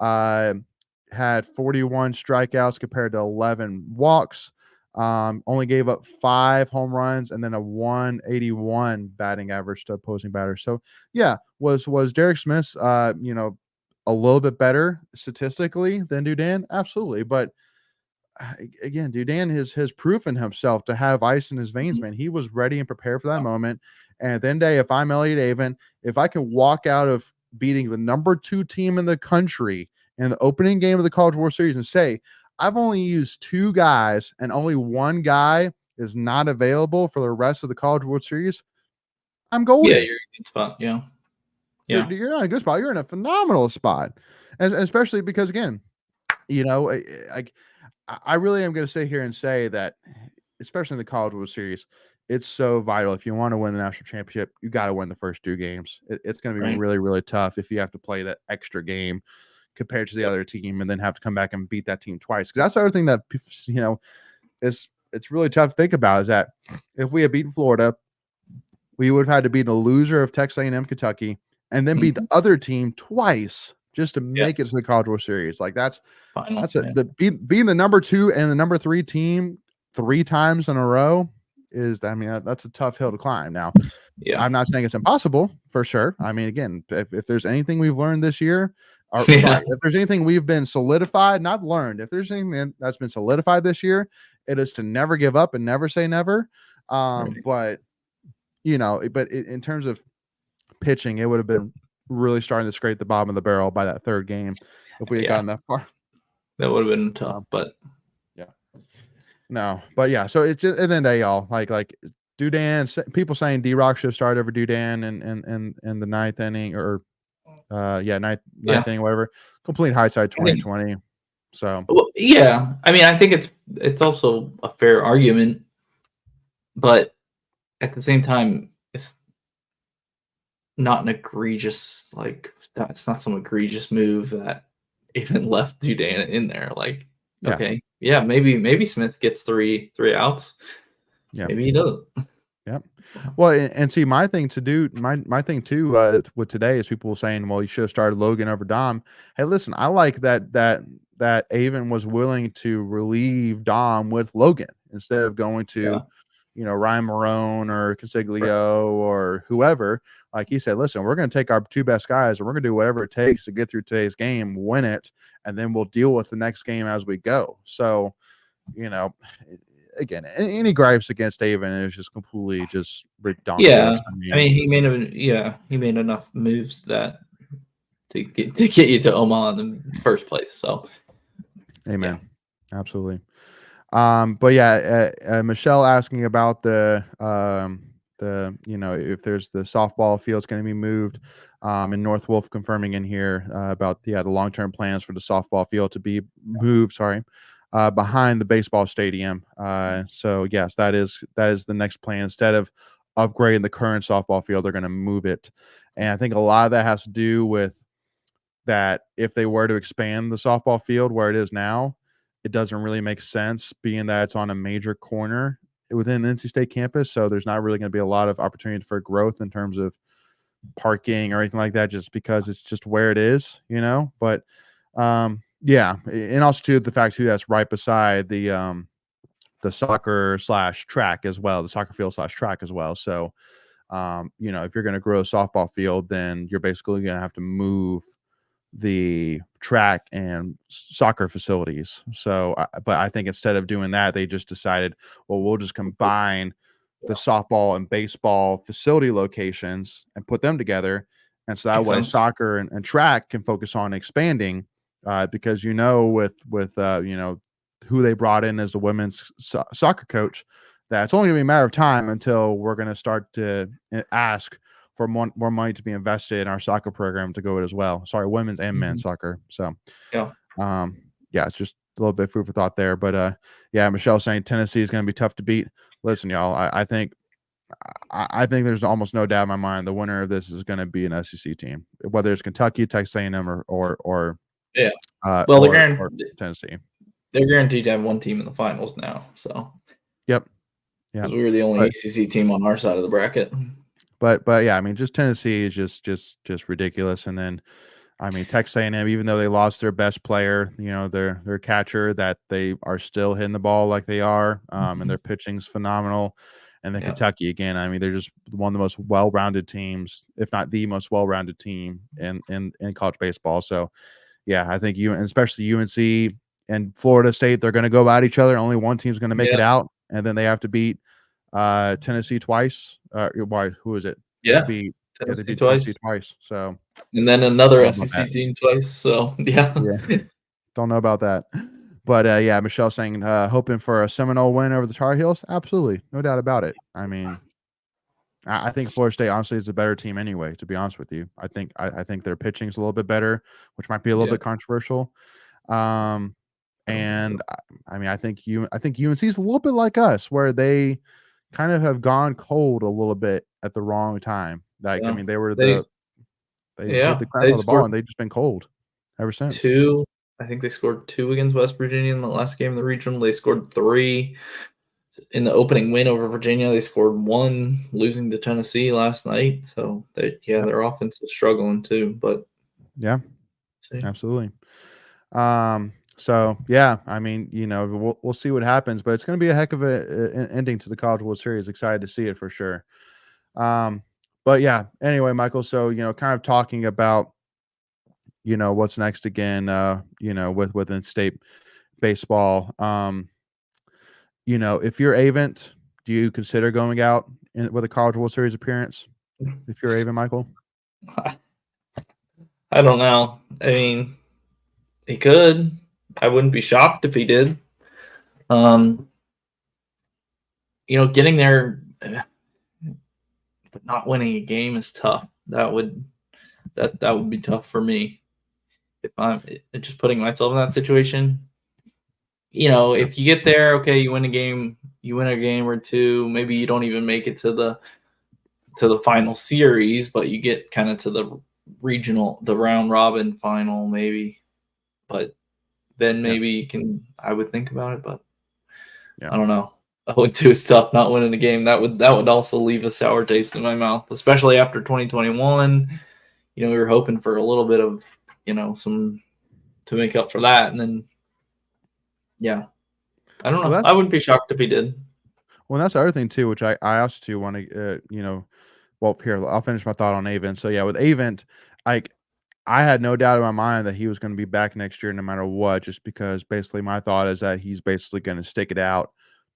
Had 41 strikeouts compared to 11 walks. Only gave up 5 home runs and then a 181 batting average to opposing batters. So yeah, was Derek Smith's a little bit better statistically than Dudan? Absolutely. But again, Dudan has proven himself to have ice in his veins, man. He was ready and prepared for that moment. And at the end of the day, if I'm Elliot Avent, if I can walk out of beating the number 2 team in the country in the opening game of the College World Series and say, I've only used 2 guys and only 1 guy is not available for the rest of the College World Series, I'm golden.
Yeah, you're in a good spot. Yeah.
You're not in a good spot. You're in a phenomenal spot. And especially because, again, I really am going to sit here and say that, especially in the College World Series, it's so vital. If you want to win the national championship, you got to win the first 2 games. It's going to be really, really tough if you have to play that extra game compared to the other team and then have to come back and beat that team twice. Because that's the other thing that, it's really tough to think about is that if we had beaten Florida, we would have had to beat a loser of Texas A&M, Kentucky, and then beat the other team twice just to make it to the College World Series. Like being the number 2 and the number 3 team 3 times in a row that's a tough hill to climb. Now, I'm not saying it's impossible for sure. I mean, again, if there's anything we've learned this year, if there's anything we've been solidified, not learned, if there's anything that's been solidified this year, it is to never give up and never say never. But in terms of pitching, it would have been really starting to scrape the bottom of the barrel by that 3rd game if we had gotten that far.
That would have been tough, but
no, but yeah. So it's just, and then y'all like Dudan. People saying D-Rock should have started over Dudan in the 9th inning or ninth inning, whatever. Complete hindsight 2020. So
yeah, I mean, I think it's also a fair argument, but at the same time, it's not an egregious it's not some egregious move that even left Dudan in there. Like, okay, maybe Smith gets three outs. Yeah, maybe he doesn't.
Yep. Well, and see, my thing too with today is people saying, well, you should have started Logan over Dom. Hey, listen, I like that Avent was willing to relieve Dom with Logan instead of going to, Ryan Marone or Consiglio or whoever. Like he said, listen, we're going to take our 2 best guys and we're going to do whatever it takes to get through today's game, win it, and then we'll deal with the next game as we go. So, again, any gripes against Avent is just completely just redundant.
Yeah, I mean, he made enough moves that to get you to Omaha in the first place. So,
amen, absolutely. But yeah, Michelle asking about the if there's the softball field's going to be moved, and North Wolf confirming in here about the long-term plans for the softball field to be moved. Behind the baseball stadium. So yes, that is the next plan. Instead of upgrading the current softball field, they're going to move it. And I think a lot of that has to do with that if they were to expand the softball field where it is now, it doesn't really make sense being that it's on a major corner within the NC State campus. So there's not really going to be a lot of opportunity for growth in terms of parking or anything like that, just because it's just where it is, but yeah, and also too the fact too that's right beside the soccer /track as well, the soccer field /track as well. So, if you're going to grow a softball field, then you're basically going to have to move the track and soccer facilities. So, but I think instead of doing that, they just decided, well, we'll just combine the softball and baseball facility locations and put them together, and so that way soccer and track can focus on expanding. Because with who they brought in as the women's soccer coach, that it's only going to be a matter of time until we're going to start to ask for more money to be invested in our soccer program to go as well. Sorry, women's and men's soccer. So it's just a little bit food for thought there. But Michelle saying Tennessee is going to be tough to beat. Listen, y'all, I think there's almost no doubt in my mind the winner of this is going to be an SEC team, whether it's Kentucky, Texas A&M, or
Well,
or Tennessee.
they're guaranteed to have one team in the finals now. So
Yep. Yeah.
'cause we were the only
But-
ACC team on our side of the bracket.
But yeah, I mean, just Tennessee is just ridiculous. And then, I mean, Texas A&M, even though they lost their best player, their catcher, that they are still hitting the ball like they are, and their pitching's phenomenal. And then
Yeah.
Kentucky again. I mean, they're just one of the most well-rounded teams, if not the most well-rounded team in college baseball. So, yeah, I think especially UNC and Florida State, they're going to go at each other. Only one team's going to make it out, and then they have to beat Tennessee twice. Who is it?
Yeah.
They beat
Tennessee
Tennessee
twice.
twice. So,
And then another
Don't know about
SEC
that.
team twice. So, yeah.
don't know about that. But yeah, Michelle saying hoping for a Seminole win over the Tar Heels. Absolutely, no doubt about it. I mean, I think Florida State honestly is a better team anyway. To be honest with you, I think their pitching's a little bit better, which might be a little
Yeah.
bit controversial. And I mean, I think UNC is a little bit like us, where they kind of have gone cold a little bit at the wrong time. Like,
Yeah.
I mean, they were
They
hit the crap
they
out of the ball,
scored
and they've just been cold ever since.
two. I think they scored 2 against West Virginia in the last game of the regional. They scored 3 in the opening win over Virginia. They scored 1 losing to Tennessee last night. So their offense is struggling too. But
Yeah,
see.
absolutely. So yeah, I mean, we'll see what happens, but it's going to be a heck of an ending to the College World Series. Excited to see it for sure. But yeah, anyway, Michael, so, kind of talking about, what's next again, with in-state baseball. If you're Avent, do you consider going out with a College World Series appearance? If you're Avent, Michael?
I don't know. I mean, he could. I wouldn't be shocked if he did. Getting there but not winning a game is tough. That would be tough for me if I'm just putting myself in that situation. If you get there, okay, you win a game or two, maybe you don't even make it to the final series, but you get kind of to the round robin final, maybe. But then maybe I would think about it, but I don't know. 0-2 is tough. Not winning a game, that would also leave a sour taste in my mouth, especially after 2021. We were hoping for a little bit of some to make up for that, and then I don't know.
Well,
I wouldn't be shocked if he did.
Well, that's the other thing too, which I also too want to, well, here I'll finish my thought on Avent. So yeah, with Avent, I had no doubt in my mind that he was going to be back next year no matter what, just because basically my thought is that he's basically going to stick it out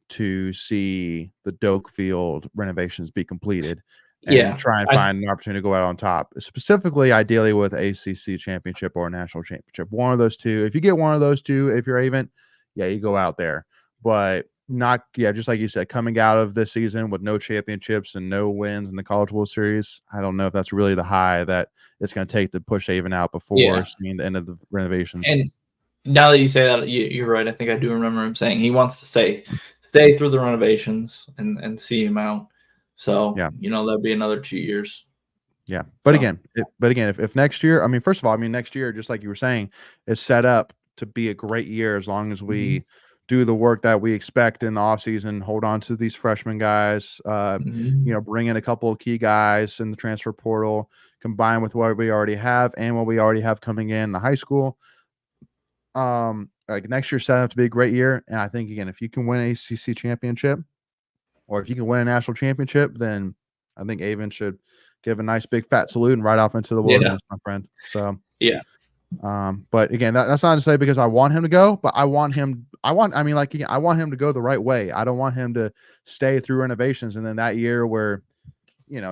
to see the Doak Field renovations be completed and try and find an opportunity to go out on top, specifically, ideally with ACC championship or a national championship. One of those two. If you get one of those two, if you're Avent, you go out there. But not, just like you said, coming out of this season with no championships and no wins in the College World Series, I don't know if that's really the high that it's going to take to push Avent out before seeing the end of the renovations.
And now that you say that, you're right. I think I do remember him saying he wants to stay through the renovations and see him out. So that'd be another 2 years.
Yeah, but again, if next year, I mean, first of all, next year, just like you were saying, is set up to be a great year as long as we do the work that we expect in the offseason, hold on to these freshman guys, bring in a couple of key guys in the transfer portal, combine with what we already have and what we already have coming in the high school. Like next year set up to be a great year. And I think, again, if you can win an ACC championship or if you can win a national championship, then I think Avent should give a nice big fat salute and ride off into the wilderness, my friend. So but again, that's not to say because I want him to go, but I want him to go the right way. I don't want him to stay through renovations and then that year where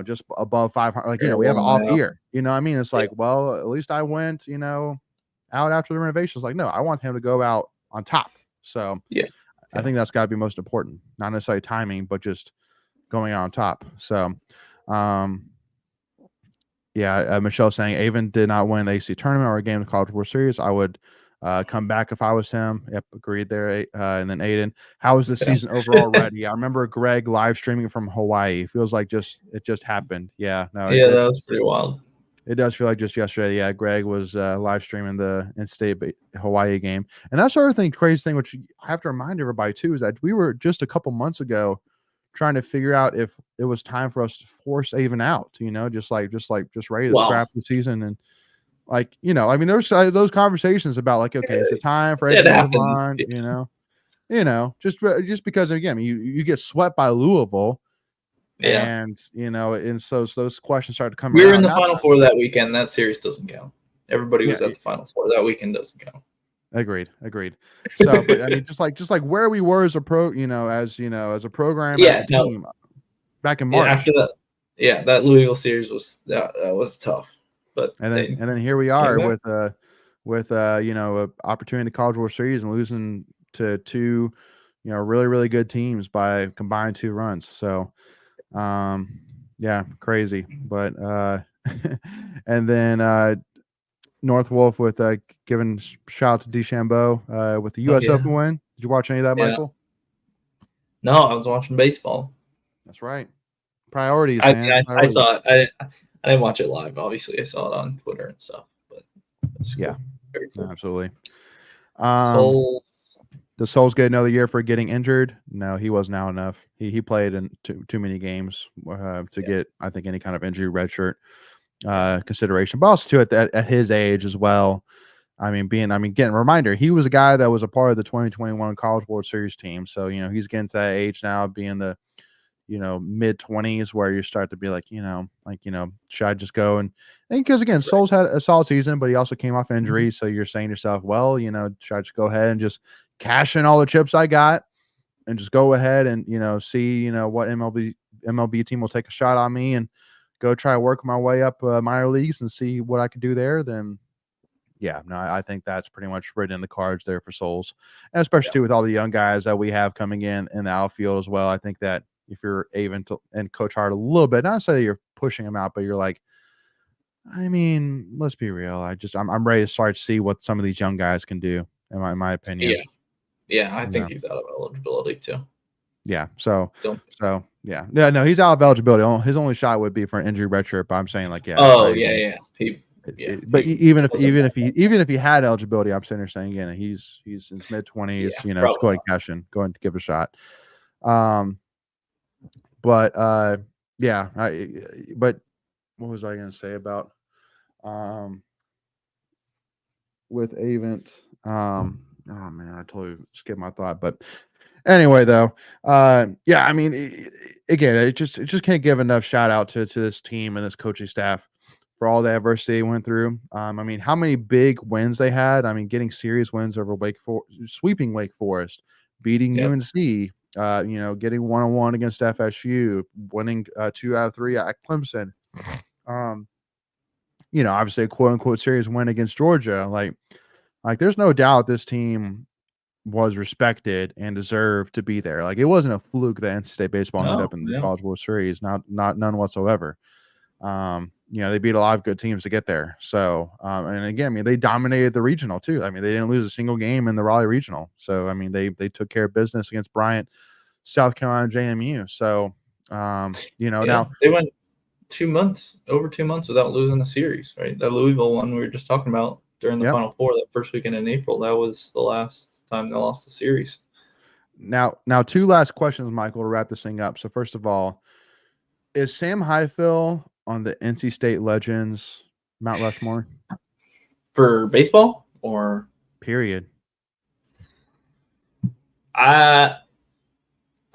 just above 500, we have an off year. It's like, well, at least I went, out after the renovations. Like, no, I want him to go out on top. So I think that's got to be most important. Not necessarily timing, but just going out on top. So, Michelle saying Avent did not win the AC tournament or a game of the College World Series. I would come back if I was him. Yep, agreed there. And then Aiden, how was the season overall already? I remember Greg live streaming from Hawaii. Feels like it just happened. Yeah, no,
that was pretty wild.
It does feel like just yesterday. Yeah, Greg was live streaming the in-state Hawaii game, and that's the other thing, crazy thing, which I have to remind everybody too, is that we were just a couple months ago trying to figure out if it was time for us to force Avon out. Just ready to
Wow.
scrap the season, and I mean, there's those conversations about like, okay, is it time for
It
Avon to move
happens.
on? Just because again, you get swept by Louisville.
Yeah.
And and so those questions start to come
We were in
around.
the Final Four that weekend. That series doesn't count. Everybody was
Yeah,
at the Final Four. That weekend doesn't count.
Agreed. So, but I mean, just like where we were as a as a program,
Yeah,
as a team, back in
Yeah,
March.
after that, that Louisville series that was tough. But
And then here we are with a opportunity to College World Series and losing to two, really, really good teams by combined 2 runs. So yeah, crazy. But and then North Wolf with giving shout out to DeChambeau with the US Open win. Did you watch any of that,
Yeah.
Michael?
No, I was watching baseball.
That's right. Priorities,
I
man.
I saw it. I didn't watch it live. Obviously, I saw it on Twitter and stuff. But it's cool.
Yeah.
Very cool.
Absolutely.
Souls.
Does Souls get another year for getting injured? No, he was now enough. He played in too many games to get, I think, any kind of injury redshirt consideration. But also too at his age as well. Getting a reminder, he was a guy that was a part of the 2021 College World Series team. So he's getting to that age now, being the mid-20s, where you start to be like, should I just go and because again, Souls had a solid season, but he also came off injury. So you're saying to yourself, well, should I just go ahead and just cash in all the chips I got and just go ahead and see what MLB team will take a shot on me and go try to work my way up minor leagues and see what I could do there? Then I think that's pretty much written in the cards there for Souls, and especially too with all the young guys that we have coming in the outfield as well. I think that if you're Avon and Coach Hart a little bit, not say you're pushing him out, but you're like, let's be real. I'm ready to start to see what some of these young guys can do. In my opinion.
Yeah. I think he's out of eligibility too.
Yeah. No, he's out of eligibility. His only shot would be for an injury redshirt. But I'm saying like, but even if he had eligibility, I'm sitting there saying again, he's in his mid-20s. Just go ahead and cash in, go ahead and give it a shot. But what was I going to say about with Avent? Oh man, I totally skipped my thought. But anyway, though, again, it just can't give enough shout out to this team and this coaching staff for all the adversity they went through. How many big wins they had. Getting series wins over sweeping Wake Forest, beating UNC, getting 1-1 against FSU, winning 2 out of 3 at Clemson. Obviously a quote unquote series win against Georgia. Like there's no doubt this team was respected and deserved to be there. Like it wasn't a fluke that NC State baseball ended up in the College World Series. Not none whatsoever. They beat a lot of good teams to get there. So, and again, they dominated the regional too. They didn't lose a single game in the Raleigh regional. So, they took care of business against Bryant, South Carolina, JMU. So, now
they went over 2 months without losing a series, right? That Louisville one we were just talking about during the Final Four, that first weekend in April, that was the last time they lost the series.
Now 2 last questions, Michael, to wrap this thing up. So first of all, is Sam Highfill on the NC State Legends Mount Rushmore?
For baseball or?
Period.
I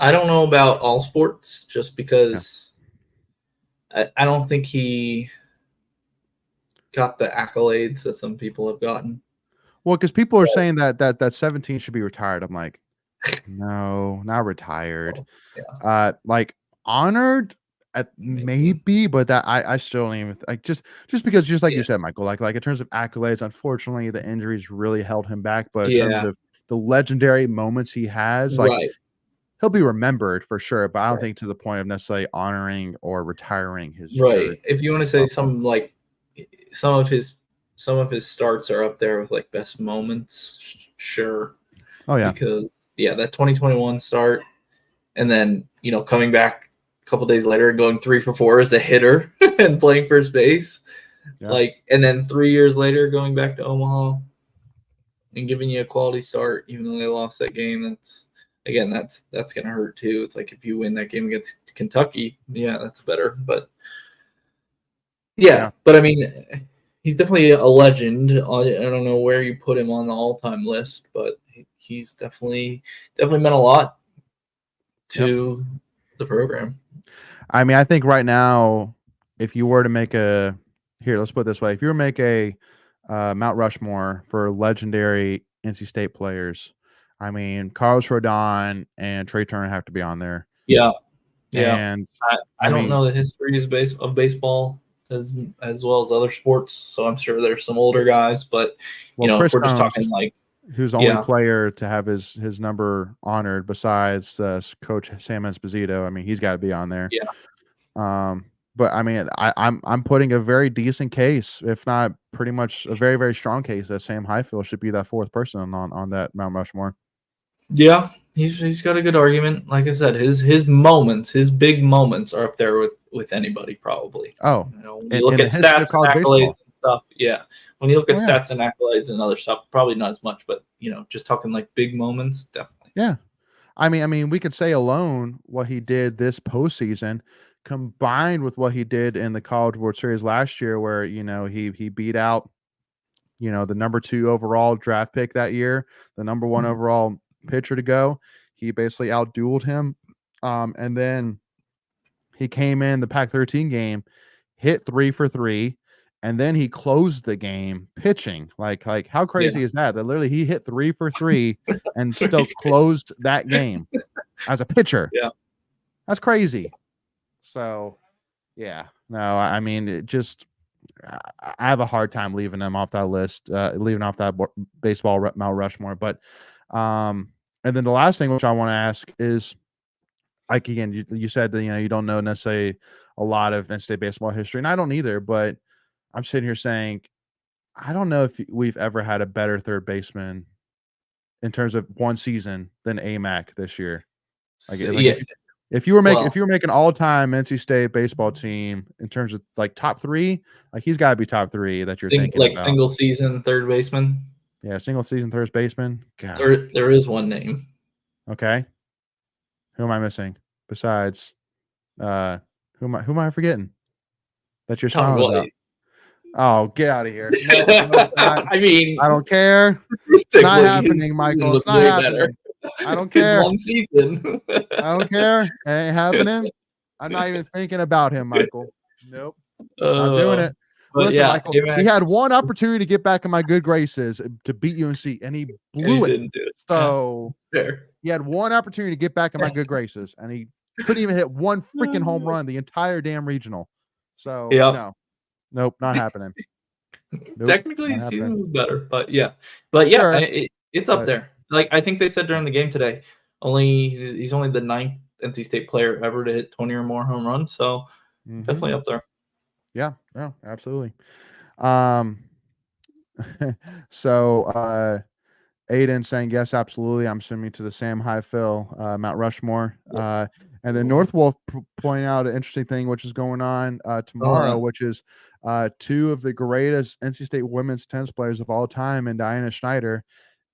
don't know about all sports just because I don't think he got the accolades that some people have gotten.
Well, because people are saying that 17 should be retired. I'm like, no, not retired. Honored at maybe, but that I still don't even like just because like you said, Michael, like in terms of accolades, unfortunately the injuries really held him back. But in terms of the legendary moments he has, he'll be remembered for sure. But I don't think to the point of necessarily honoring or retiring his
jersey. If you want to say some of his starts are up there with like best moments, sure.
Oh yeah,
because that 2021 start, and then coming back a couple days later and going 3 for 4 as a hitter and playing first base.
Yeah.
Like, and then 3 years later, going back to Omaha and giving you a quality start, even though they lost that game. That's gonna hurt too. It's like if you win that game against Kentucky, yeah, that's better. But
Yeah.
but I mean, he's definitely a legend. I don't know where you put him on the all-time list, but he's definitely meant a lot to the program.
I mean, I think right now, if you were to make let's put it this way: if you were to make a Mount Rushmore for legendary NC State players, I mean, Carlos Rodon and Trey Turner have to be on there.
Yeah.
And
I don't know the histories of baseball as well as other sports, so I'm sure there's some older guys, but
Chris
if we're just
Jones,
talking like
who's the only player to have his number honored besides Coach Sam Esposito. I mean, he's got to be on there.
Yeah.
But I mean, I'm putting a very decent case, if not pretty much a very, very strong case, that Sam Highfield should be that fourth person on that Mount Rushmore.
Yeah, he's got a good argument. Like I said, his big moments are up there with anybody probably.
Oh,
when you look at stats and accolades and stuff, yeah. When you look at stats and accolades and other stuff, probably not as much. But just talking like big moments, definitely.
Yeah, I mean, we could say alone what he did this postseason, combined with what he did in the College World Series last year, where he beat out the number 2 overall draft pick that year, the number 1 overall pitcher to go. He basically outdueled him, and then he came in the Pac-13 game, hit 3 for 3, and then he closed the game pitching. Like how crazy is that? That literally he hit 3 for 3 and still closed that game as a pitcher.
Yeah,
that's crazy. So, yeah, no, I mean, it just I have a hard time leaving them off that list, leaving off that baseball Mount Rushmore. But and then the last thing which I want to ask is, like, again, you said that you don't know necessarily a lot of NC State baseball history, and I don't either. But I'm sitting here saying, I don't know if we've ever had a better third baseman in terms of one season than AMAC this year. If you were making all-time NC State baseball team in terms of like top 3, like he's got to be top 3 that you're thinking about.
Single season third baseman.
Yeah, single season third baseman. God.
There is one name.
Okay. Who am I missing? Besides, who am I forgetting? That you're smiling about. Oh, get out of here! No, I mean, I don't care. It's not happening, Michael. It's not happening. I don't care.
One season.
I don't care. It ain't happening. I'm not even thinking about him, Michael. Nope. Not doing it. Listen, Michael, he had one opportunity to get back in my good graces to beat UNC, and he blew it.
Didn't do it.
So
fair.
He had one opportunity to get back in my good graces, and he couldn't even hit one freaking home run the entire damn regional. So nope, not happening.
Nope, technically, his season was better, but sure. It's up there. Like I think they said during the game today, he's only the 9th NC State player ever to hit 20 or more home runs. So definitely up there.
Yeah, absolutely. So Aiden saying yes, absolutely. I'm assuming to the Sam Highfield Mount Rushmore. And then North Wolf pointing out an interesting thing which is going on tomorrow, which is 2 of the greatest NC State women's tennis players of all time, and Diana Schneider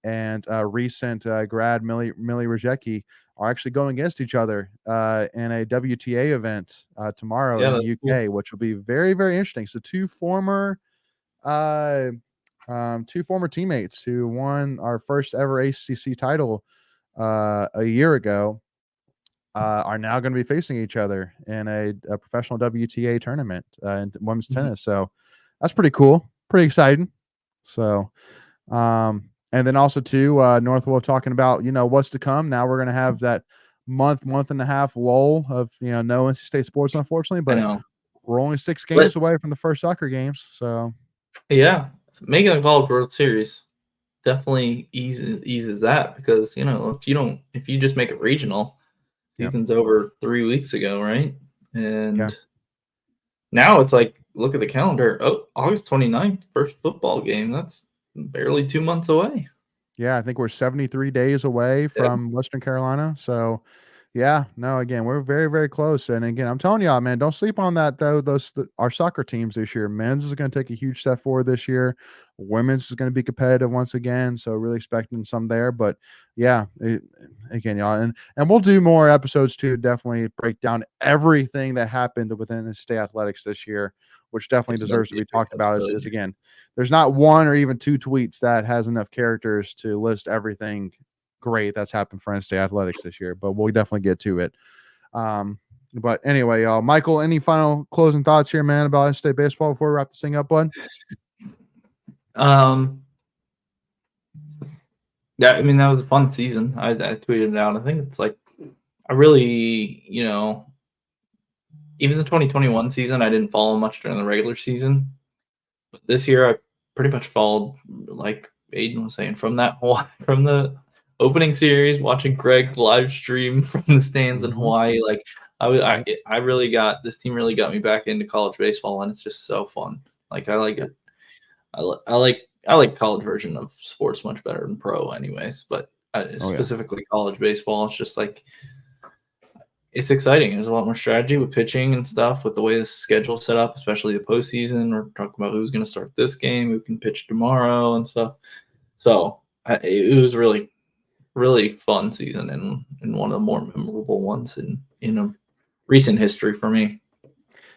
and recent grad Millie Rajecki are actually going against each other in a WTA event tomorrow in the UK, which will be very, very interesting. So 2 former teammates who won our first ever ACC title a year ago are now going to be facing each other in a professional WTA tournament in women's tennis. So that's pretty cool, pretty exciting. So, and then also too, North Wolf talking about, what's to come. Now we're going to have that month and a half lull of, no NC State sports, unfortunately, but we're only 6 games away from the first soccer games. So
yeah, making a College World Series definitely eases that, because, if you just make it regional, season's over 3 weeks ago, right? And now it's like, look at the calendar. Oh, August 29th, first football game. That's barely 2 months away.
Yeah, I think we're 73 days away from Western Carolina. So, Yeah, no, again, we're very, very close. And again, I'm telling y'all, man, don't sleep on that though. Our soccer teams this year. Men's is going to take a huge step forward this year. Women's is going to be competitive once again. So really expecting some there. But yeah, again, y'all, and we'll do more episodes too. Definitely break down everything that happened within the state athletics this year, which definitely deserves to be talked about. Is again, there's not one or even two tweets that has enough characters to list everything great that's happened for State athletics this year, but we'll definitely get to it. But anyway, y'all, Michael, any final closing thoughts here, man, about State baseball before we wrap this thing up, bud?
Yeah, I mean, that was a fun season. I tweeted it out. I think it's like, I really, even the 2021 season, I didn't follow much during the regular season. But this year, I pretty much followed, like Aiden was saying, from the opening series, watching Greg live stream from the stands in Hawaii. Like, I really this team really got me back into college baseball, and it's just so fun. Like, I like it. I like college version of sports much better than pro, anyways. But specifically college baseball, it's just like, it's exciting. There's a lot more strategy with pitching and stuff, with the way the schedule's set up, especially the postseason. We're talking about who's going to start this game, who can pitch tomorrow, and stuff. So it was really, really fun season, and one of the more memorable ones in a recent history for me.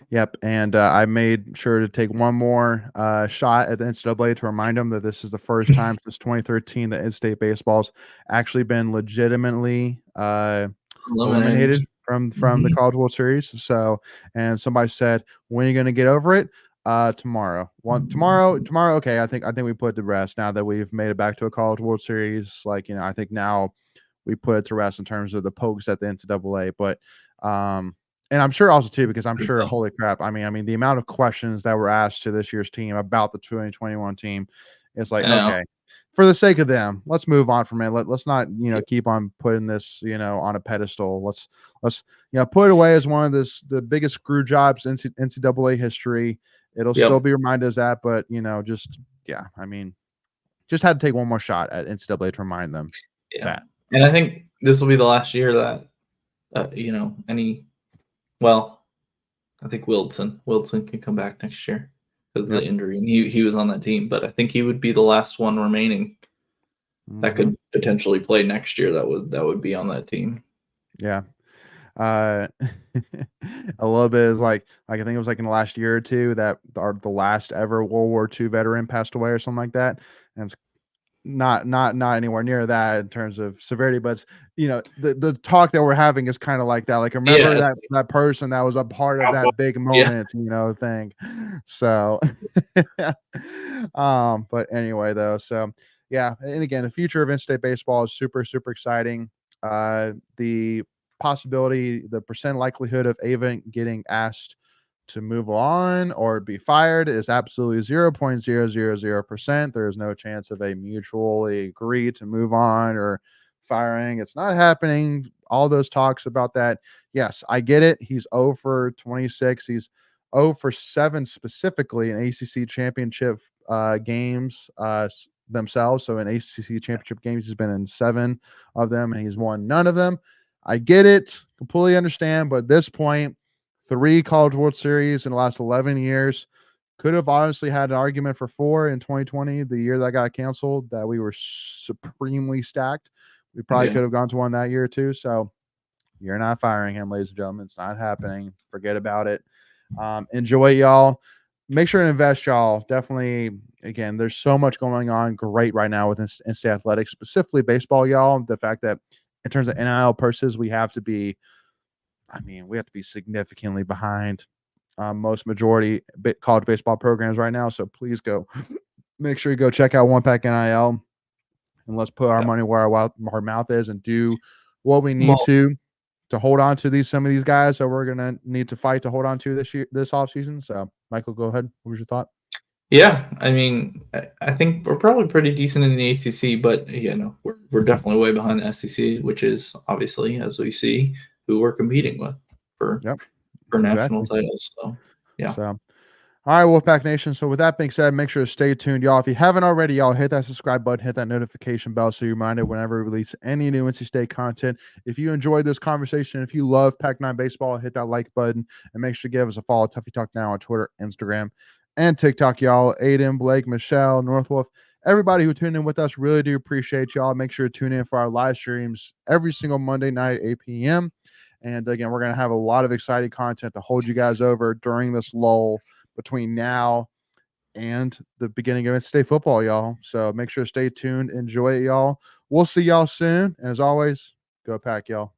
Yep, and I made sure to take one more shot at the NCAA to remind them that this is the first time since 2013 that in-state baseball's actually been legitimately eliminated from the College World Series. So, and somebody said, when are you going to get over it? Tomorrow. Tomorrow. Okay, I think we put it to rest now that we've made it back to a College World Series. Like, I think now we put it to rest in terms of the pokes at the NCAA. But and I'm sure also too, because I'm sure, holy crap, I mean the amount of questions that were asked to this year's team about the 2021 team, it's like, okay, for the sake of them, let's move on from it. Let's not, keep on putting this, on a pedestal. Let's put it away as one of the biggest screw jobs in NCAA history. It'll still be reminded as that, but just had to take one more shot at NCAA to remind them that.
And I think this will be the last year that I think Wilson can come back next year because of the injury, and he was on that team. But I think he would be the last one remaining that could potentially play next year. That would be on that team.
Yeah. A little bit is like I think it was like in the last year or two that the last ever World War II veteran passed away or something like that, and it's not anywhere near that in terms of severity, but the talk that we're having is kind of like that. Like, remember that person that was a part of that big moment, thing. So, but anyway, though, so yeah, and again, the future of in-state baseball is super, super exciting. The possibility, the percent likelihood of Ava getting asked to move on or be fired is absolutely 0.000%. There is no chance of a mutually agree to move on or firing. It's not happening. All those talks about that. Yes, I get it. He's 0 for 26. He's 0 for 7 specifically in ACC championship games themselves. So in ACC championship games, he's been in 7 of them and he's won none of them. I get it. Completely understand. But at this point, 3 College World Series in the last 11 years. Could have honestly had an argument for 4 in 2020, the year that got canceled, that we were supremely stacked. We probably could have gone to one that year too. So you're not firing him, ladies and gentlemen. It's not happening. Forget about it. Enjoy, y'all. Make sure to invest, y'all. Definitely, again, there's so much going on great right now with in-state athletics, specifically baseball, y'all. The fact that in terms of NIL purses, we have to be significantly behind most majority college baseball programs right now. So please make sure you go check out One Pack NIL, and let's put our money where our mouth is and do what we need to hold on to some of these guys that we're gonna need to fight to hold on to this offseason. So Michael, go ahead. What was your thought?
Yeah, I mean, I think we're probably pretty decent in the ACC, but we're definitely way behind the SEC, which is obviously, as we see, who we're competing with for national titles. So yeah.
So All right, Wolfpack Nation. So with that being said, make sure to stay tuned, y'all. If you haven't already, y'all hit that subscribe button, hit that notification bell so you're reminded whenever we release any new NC State content. If you enjoyed this conversation, if you love Pac-9 baseball, hit that like button and make sure to give us a follow. Tuffy Talk Now on Twitter, Instagram, and TikTok, y'all. Aiden, Blake, Michelle, Northwolf, everybody who tuned in with us, really do appreciate y'all. Make sure to tune in for our live streams every single Monday night, 8 p.m. And again, we're going to have a lot of exciting content to hold you guys over during this lull between now and the beginning of NC State football, y'all. So make sure to stay tuned. Enjoy it, y'all. We'll see y'all soon. And as always, go Pack, y'all.